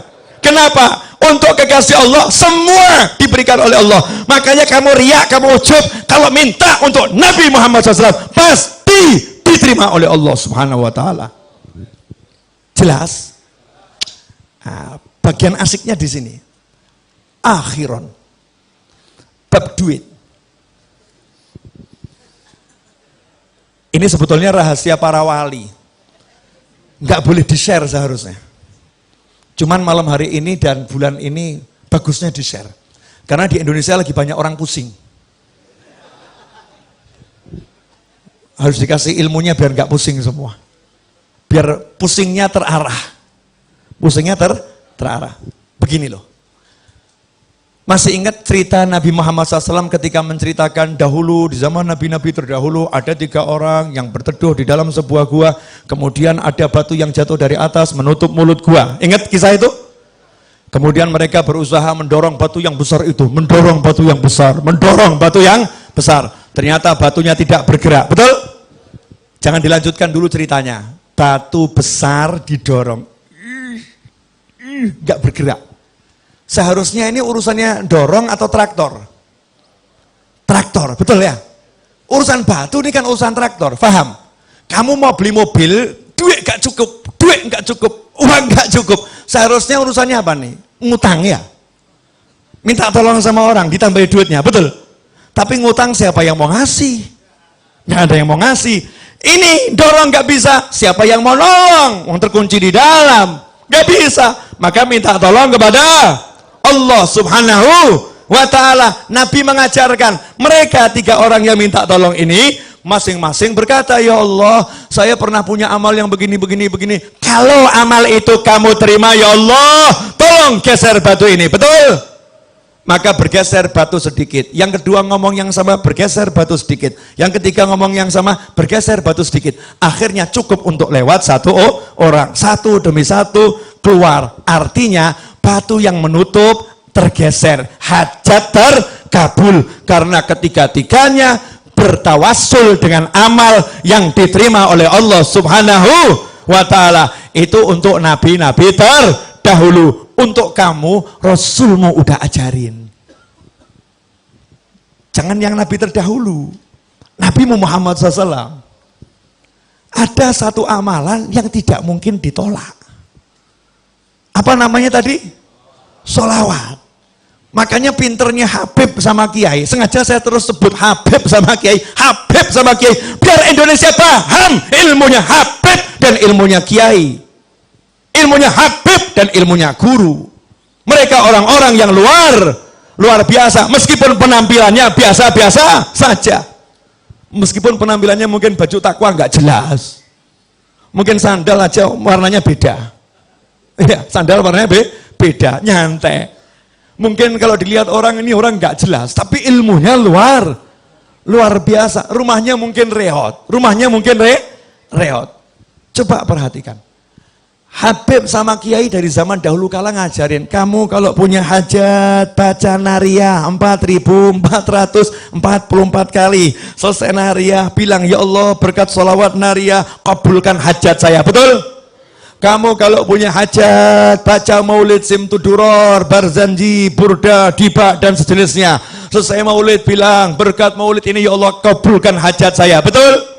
Kenapa? Untuk kekasih Allah semua diberikan oleh Allah. Makanya kamu riak, kamu ujub kalau minta untuk Nabi Muhammad SAW, pasti diterima oleh Allah Subhanahu wa taala. Jelas? Nah, bagian asiknya di sini. Akhiron. Bab duit. Ini sebetulnya rahasia para wali. Nggak boleh di-share seharusnya. Cuman malam hari ini dan bulan ini bagusnya di-share. Karena di Indonesia lagi banyak orang pusing. Harus dikasih ilmunya biar nggak pusing semua. Biar pusingnya terarah. Pusingnya terarah. Begini loh. Masih ingat cerita Nabi Muhammad SAW ketika menceritakan dahulu di zaman Nabi-Nabi terdahulu ada 3 orang yang berteduh di dalam sebuah gua, kemudian ada batu yang jatuh dari atas menutup mulut gua. Ingat kisah itu? Kemudian mereka berusaha mendorong batu yang besar itu, mendorong batu yang besar, mendorong batu yang besar. Ternyata batunya tidak bergerak, betul? Jangan dilanjutkan dulu ceritanya. Batu besar didorong, nggak bergerak. Seharusnya ini urusannya dorong atau traktor? Traktor, betul ya? Urusan batu ini kan urusan traktor, paham? Kamu mau beli mobil, duit gak cukup, uang gak cukup. Seharusnya urusannya apa nih? Ngutang ya? Minta tolong sama orang, ditambahi duitnya, betul? Tapi ngutang siapa yang mau ngasih? nggak ada yang mau ngasih. Ini dorong nggak bisa, siapa yang mau nolong? Wong terkunci di dalam, nggak bisa. Maka minta tolong kepada Allah Subhanahu wa ta'ala. Nabi mengajarkan mereka 3 orang yang minta tolong ini masing-masing berkata, ya Allah, saya pernah punya amal yang begini. Kalau amal itu kamu terima, ya Allah, tolong geser batu ini. Betul? Maka bergeser batu sedikit. Yang kedua ngomong yang sama, bergeser batu sedikit. Yang ketiga ngomong yang sama, bergeser batu sedikit. Akhirnya cukup untuk lewat 1 orang. 1 demi 1 keluar. Artinya batu yang menutup tergeser. Hajat terkabul. Karena ketiga-tiganya bertawassul dengan amal yang diterima oleh Allah Subhanahu wa ta'ala. Itu untuk nabi-nabi terdahulu. Untuk kamu, Rasulmu udah ajarin. Jangan yang nabi terdahulu. Nabi Muhammad SAW. Ada satu amalan yang tidak mungkin ditolak. Apa namanya tadi? Sholawat. Makanya pinternya Habib sama Kiai. Sengaja saya terus sebut Habib sama Kiai. Habib sama Kiai. Biar Indonesia paham ilmunya Habib dan ilmunya Kiai. Ilmunya Habib dan ilmunya guru. Mereka orang-orang yang luar biasa. Meskipun penampilannya biasa-biasa saja. Meskipun penampilannya mungkin baju takwa nggak jelas. Mungkin sandal aja warnanya beda. Ya, sandal warnanya beda, nyantai. Mungkin kalau dilihat orang ini orang nggak jelas, tapi ilmunya luar biasa. Rumahnya mungkin reot. Coba perhatikan. Habib sama Kiai dari zaman dahulu kala ngajarin, kamu kalau punya hajat baca nariyah 4.444 kali. Selesai nariyah bilang, ya Allah berkat sholawat nariyah kabulkan hajat saya. Betul? Kamu kalau punya hajat baca maulid simtuduror, barzanji, burda, dibak dan sejenisnya. Selesai maulid bilang berkat maulid ini ya Allah kabulkan hajat saya. Betul?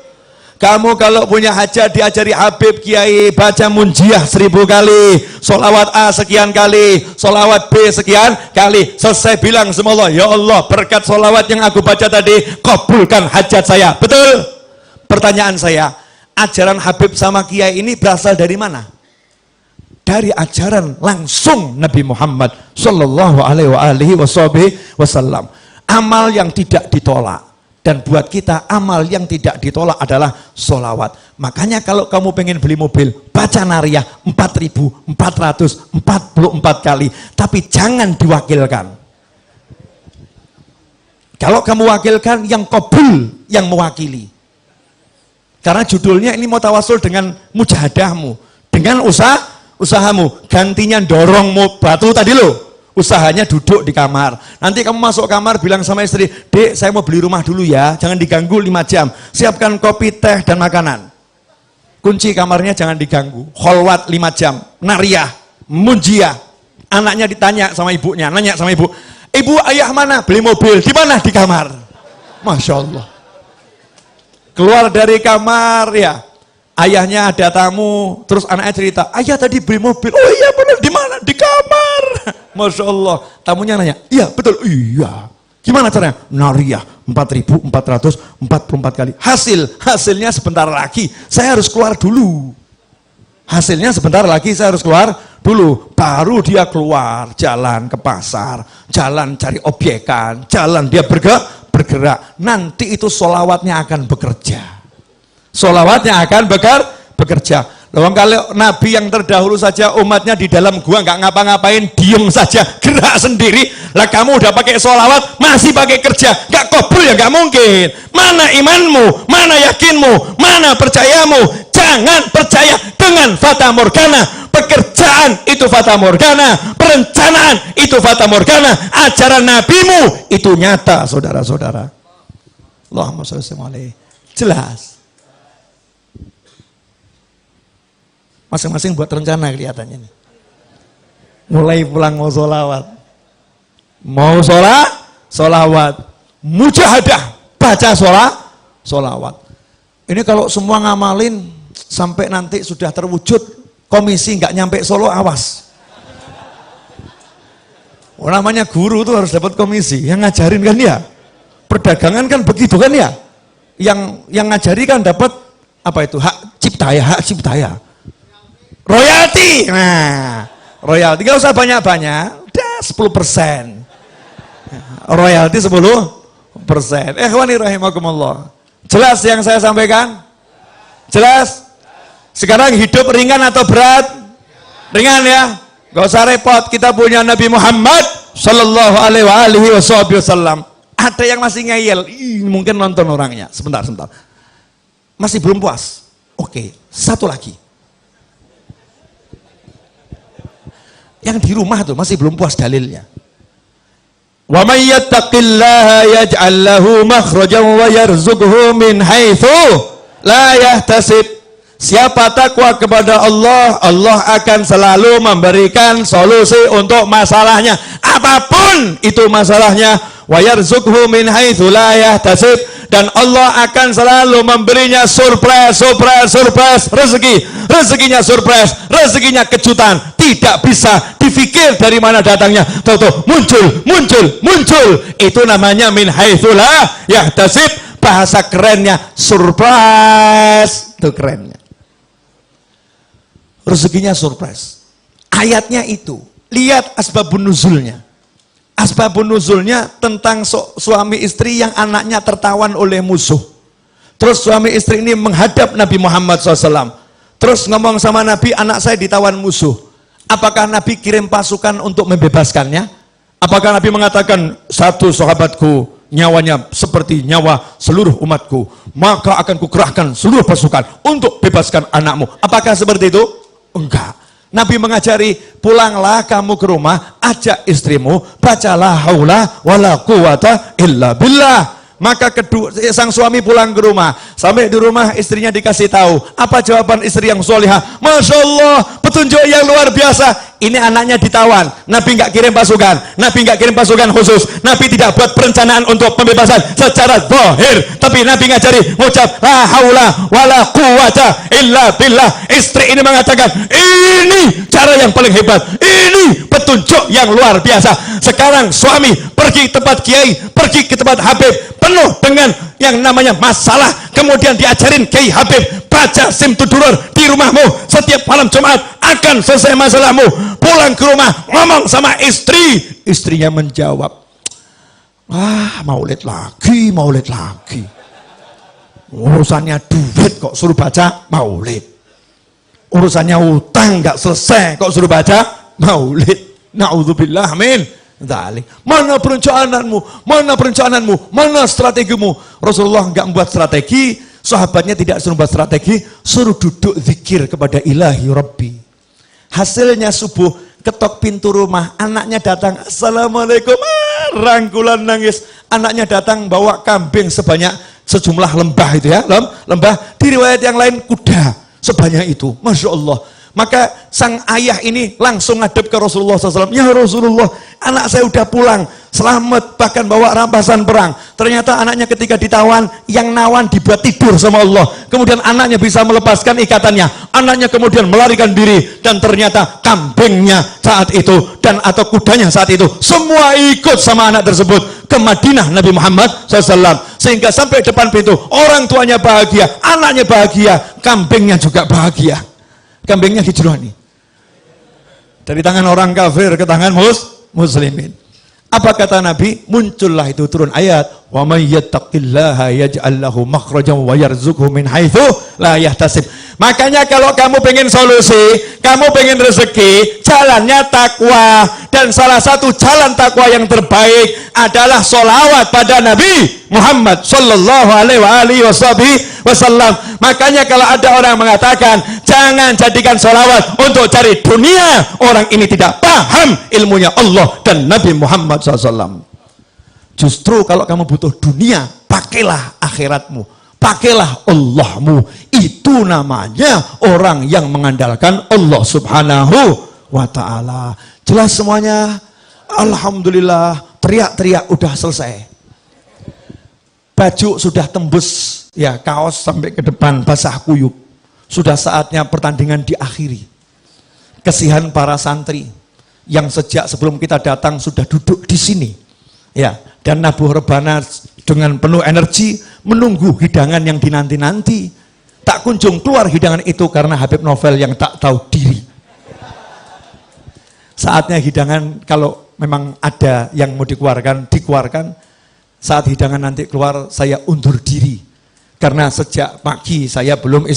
Kamu kalau punya hajat diajari Habib Kiai baca munjiah 1000 kali, sholawat A sekian kali, sholawat B sekian kali. Selesai bilang sama Allah, ya Allah berkat sholawat yang aku baca tadi kabulkan hajat saya. Betul? Pertanyaan saya, ajaran Habib sama Kiai ini berasal dari mana? Dari ajaran langsung Nabi Muhammad Sallallahu Alaihi Wasallam. Amal yang tidak ditolak. Dan buat kita amal yang tidak ditolak adalah sholawat. Makanya kalau kamu pengen beli mobil, baca nariyah 4.444 kali. Tapi jangan diwakilkan. Kalau kamu wakilkan, yang qabul yang mewakili. Karena judulnya ini mau tawasul dengan mujahadahmu, dengan usahamu. Gantinya dorong batu tadi loh. Usahanya duduk di kamar. Nanti kamu masuk kamar bilang sama istri, Dek saya mau beli rumah dulu ya, jangan diganggu 5 jam. Siapkan kopi, teh, dan makanan. Kunci kamarnya jangan diganggu. Kholwat 5 jam. Nariyah, munjiah. Anaknya ditanya sama ibunya, nanya sama ibu, ibu ayah mana? Beli mobil. Di mana? Di kamar. Masya Allah. Keluar dari kamar ya, ayahnya ada tamu, terus anaknya cerita, ayah tadi beli mobil. Oh iya benar, di mana? Di kamar. Masya Allah. Tamunya nanya, iya betul, iya. Gimana caranya? Nariyah 4.444 kali. Hasilnya sebentar lagi saya harus keluar dulu. Hasilnya sebentar lagi saya harus keluar dulu. Baru dia keluar, jalan ke pasar, jalan cari obyekan, jalan dia bergerak. Nanti itu sholawatnya akan bekerja. Sholawatnya akan bekerja. Loh, kalau Nabi yang terdahulu saja umatnya di dalam gua nggak ngapa-ngapain, diem saja, gerak sendiri. Lah kamu udah pakai sholawat, masih pakai kerja, nggak kabul ya nggak mungkin. Mana imanmu, mana yakinmu, mana percayamu? Jangan percaya dengan fata morgana. Pekerjaan itu fata morgana, perencanaan itu fata morgana. Ajaran nabimu itu nyata, saudara-saudara. Allahumma sholli alaihi. Jelas. Masing-masing buat rencana kelihatannya nih. Mulai pulang mau sholawat. Mau sholawat. Mujahadah, baca sholawat. Ini kalau semua ngamalin, sampai nanti sudah terwujud, komisi nggak nyampe Solo, awas. Namanya guru tuh harus dapat komisi. Yang ngajarin kan ya. Perdagangan kan begitu kan ya. yang ngajari kan dapat apa itu? Hak cipta ya. Royalti. Nah, royalti enggak usah banyak-banyak, udah 10%. Royalti 10%. Ikhwani rahimakumullah. Jelas yang saya sampaikan? Jelas? Sekarang hidup ringan atau berat? Ringan ya? Gak usah repot, kita punya Nabi Muhammad sallallahu alaihi wasallam. Ada yang masih ngeyel, mungkin nonton orangnya. Sebentar. Masih belum puas. Oke, satu lagi. Yang di rumah tuh masih belum puas dalilnya. Wa may yattaqillaha yaj'al lahu makhrajan wa yarzuqhu min haitsu la yahtasib. Siapa takwa kepada Allah, Allah akan selalu memberikan solusi untuk masalahnya. Apapun itu masalahnya, wa yarzuqhu min haitsu la yahtasib, dan Allah akan selalu memberinya surprise rezeki. Rezekinya surprise, rezekinya kejutan, tidak bisa difikir dari mana datangnya. Tahu muncul. Itu namanya min haitsu la yahtasib. Bahasa kerennya surprise. Itu kerennya. Rezekinya surprise. Ayatnya itu. Lihat asbabun nuzulnya. Asbabun nuzulnya tentang suami istri yang anaknya tertawan oleh musuh. Terus suami istri ini menghadap Nabi Muhammad SAW. Terus ngomong sama Nabi, anak saya ditawan musuh. Apakah Nabi kirim pasukan untuk membebaskannya? Apakah Nabi mengatakan, satu sahabatku nyawanya seperti nyawa seluruh umatku, maka akan kukerahkan seluruh pasukan untuk bebaskan anakmu? Apakah seperti itu? Enggak. Nabi mengajari, pulanglah kamu ke rumah, ajak istrimu, bacalah haula wala quwata illa billah. Maka sang suami pulang ke rumah. Sampai di rumah istrinya dikasih tahu. Apa jawaban istri yang solihah? Masya Allah, petunjuk yang luar biasa. Ini anaknya ditawan. Nabi nggak kirim pasukan. Nabi nggak kirim pasukan khusus. Nabi tidak buat perencanaan untuk pembebasan secara zahir. Tapi Nabi ngajari ngucap la haula wala quwata illa billah. Istri ini mengatakan, ini cara yang paling hebat. Ini petunjuk yang luar biasa. Sekarang suami pergi ke tempat kiai, pergi ke tempat habib, penuh dengan yang namanya masalah, kemudian diajarin Kiai Habib, baca Simtudurur di rumahmu setiap malam Jumat, akan selesai masalahmu. Pulang ke rumah, ngomong sama istri, istrinya menjawab, maulid lagi, urusannya duit kok suruh baca maulid, urusannya utang nggak selesai kok suruh baca maulid. Na'udzubillah, amin. Mana perencanaanmu? Mana strategimu? Rasulullah enggak membuat strategi, sahabatnya tidak suruh membuat strategi, suruh duduk zikir kepada ilahi Rabbi. Hasilnya subuh, ketok pintu rumah, anaknya datang, assalamualaikum, rangkulan nangis. Anaknya datang bawa kambing sejumlah lembah itu ya, lembah. Di riwayat yang lain kuda sebanyak itu, masya Allah. Maka sang ayah ini langsung ngadep ke Rasulullah SAW. Ya Rasulullah, anak saya udah pulang, selamat, bahkan bawa rampasan perang. Ternyata anaknya ketika ditawan, yang nawan dibuat tidur sama Allah. Kemudian anaknya bisa melepaskan ikatannya. Anaknya kemudian melarikan diri. Dan ternyata kambingnya saat itu, dan atau kudanya saat itu, semua ikut sama anak tersebut ke Madinah Nabi Muhammad SAW. Sehingga sampai depan pintu, orang tuanya bahagia, anaknya bahagia, kambingnya juga bahagia. Kambingnya hijrani dari tangan orang kafir ke tangan muslimin. Apa kata Nabi? Muncullah itu turun ayat, wa may yattaqillaha yaj'al lahu makhrajan wa yarzuqhu min haitsu la yahtasib. Makanya kalau kamu pengen solusi, kamu pengen rezeki, jalannya takwa. Dan salah satu jalan takwa yang terbaik adalah sholawat pada Nabi Muhammad sallallahu alaihi wasallam. Makanya kalau ada orang mengatakan jangan jadikan sholawat untuk cari dunia, orang ini tidak paham ilmunya Allah dan Nabi Muhammad SAW. Justru kalau kamu butuh dunia, pakailah akhiratmu, pakailah Allahmu. Itu namanya orang yang mengandalkan Allah subhanahu wa ta'ala. Jelas semuanya? Alhamdulillah. Teriak-teriak udah selesai. Baju sudah tembus, ya, kaos sampai ke depan basah kuyup. Sudah saatnya pertandingan diakhiri. Kesihan para santri yang sejak sebelum kita datang sudah duduk di sini. Ya, dan nabuh rebana dengan penuh energi menunggu hidangan yang dinanti-nanti. Tak kunjung keluar hidangan itu karena Habib Novel yang tak tahu diri. Saatnya hidangan kalau memang ada yang mau dikeluarkan. Saat hidangan nanti keluar saya undur diri. Karena sejak pagi saya belum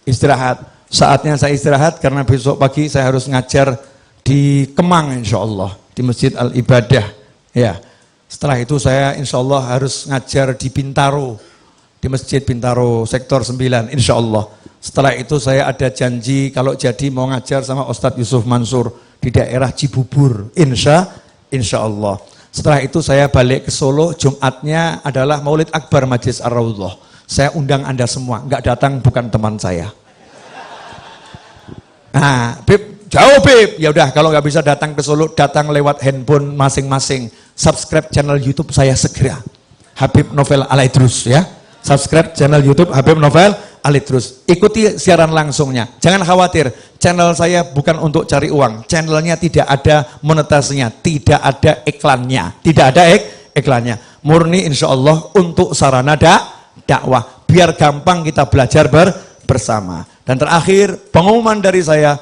istirahat. Saatnya saya istirahat karena besok pagi saya harus ngajar di Kemang insya Allah. Di Masjid Al-Ibadah. Ya. Setelah itu saya insya Allah harus ngajar di Bintaro, di Masjid Bintaro Sektor 9 insya Allah. Setelah itu saya ada janji kalau jadi mau ngajar sama Ustadz Yusuf Mansur di daerah Cibubur insya Allah. Setelah itu saya balik ke Solo, Jumatnya adalah Maulid Akbar Majlis Ar-Raudhah. Saya undang Anda semua, nggak datang bukan teman saya. Nah, Bib, jauh Bib. Ya udah, kalau nggak bisa datang ke Solo, datang lewat handphone masing-masing. Subscribe channel YouTube saya segera. Habib Novel Al-Idrus ya. Subscribe channel YouTube Habib Novel Al-Idrus. Ikuti siaran langsungnya. Jangan khawatir, channel saya bukan untuk cari uang. Channelnya tidak ada monetasenya, tidak ada iklannya. Tidak ada iklannya. Murni insya Allah untuk sarana dakwah. Biar gampang kita belajar bersama. Dan terakhir, pengumuman dari saya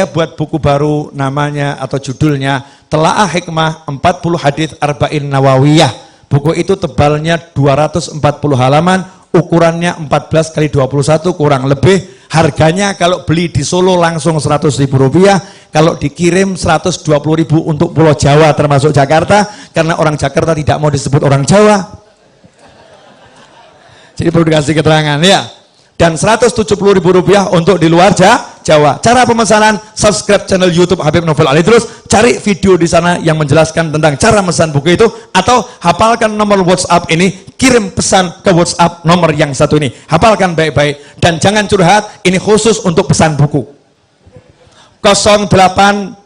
buat buku baru namanya atau judulnya Telaah Hikmah 40 Hadits Arba'in Nawawiyah. Buku itu tebalnya 240 halaman, ukurannya 14 x 21 kurang lebih. Harganya kalau beli di Solo langsung Rp100.000, kalau dikirim Rp120.000 untuk Pulau Jawa termasuk Jakarta, karena orang Jakarta tidak mau disebut orang Jawa. Jadi perlu dikasih keterangan ya. Dan Rp170.000 untuk di luar Jawa. Cara pemesanan, subscribe channel YouTube Habib Novel Al-Idrus, cari video di sana yang menjelaskan tentang cara memesan buku itu, atau hafalkan nomor WhatsApp ini, kirim pesan ke WhatsApp nomor yang satu ini. Hafalkan baik-baik dan jangan curhat, ini khusus untuk pesan buku. 08222,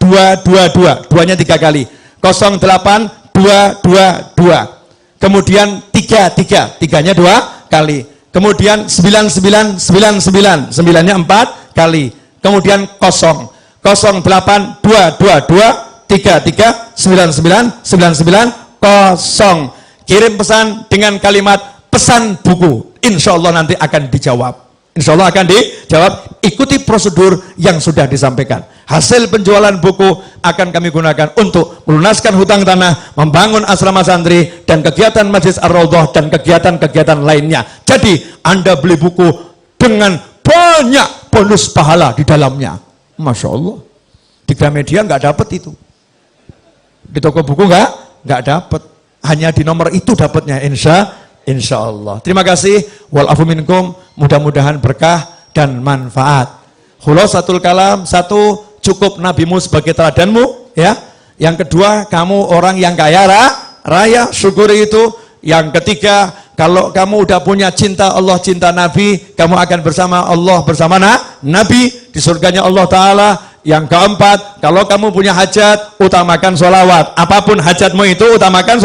duanya 3 kali. 08222. Kemudian 33, tiganya 2 kali. Kemudian 9999, 9-nya 4 kali. Kemudian 08222339999 Kirim pesan dengan kalimat pesan buku. Insya Allah nanti akan dijawab. Insya Allah akan dijawab. Ikuti prosedur yang sudah disampaikan. Hasil penjualan buku akan kami gunakan untuk melunaskan hutang tanah, membangun asrama santri, dan kegiatan Majlis Ar-Raudhah dan kegiatan-kegiatan lainnya. Jadi Anda beli buku dengan banyak bonus pahala di dalamnya. Masya Allah. Di Gramedia nggak dapat itu. Di toko buku nggak dapat. Hanya di nomor itu dapatnya. Insya Allah. Terima kasih. Wal afu minkum. Mudah-mudahan berkah dan manfaat. Khulasatul kalam, 1, cukup nabimu sebagai teladanmu, ya. Yang kedua, kamu orang yang kaya raya, syukuri itu. Yang ketiga, kalau kamu udah punya cinta Allah, cinta Nabi, kamu akan bersama Allah, bersama Nabi di surganya Allah Ta'ala. Yang keempat, kalau kamu punya hajat, utamakan sholawat. Apapun hajatmu itu, utamakan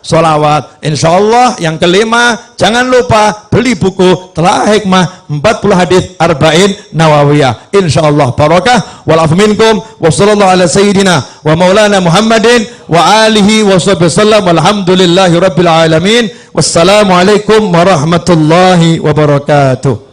sholawat. Insya Allah. Yang kelima, jangan lupa beli buku Telaah Hikmah 40 Hadits Arba'in Nawawiyah. Insya Allah barakah. Wal afu minkum. Wa sallallahu ala sayyidina wa maulana Muhammadin wa alihi wa sallam. Walhamdulillahi rabbil alamin. Wassalamualaikum warahmatullahi wabarakatuh.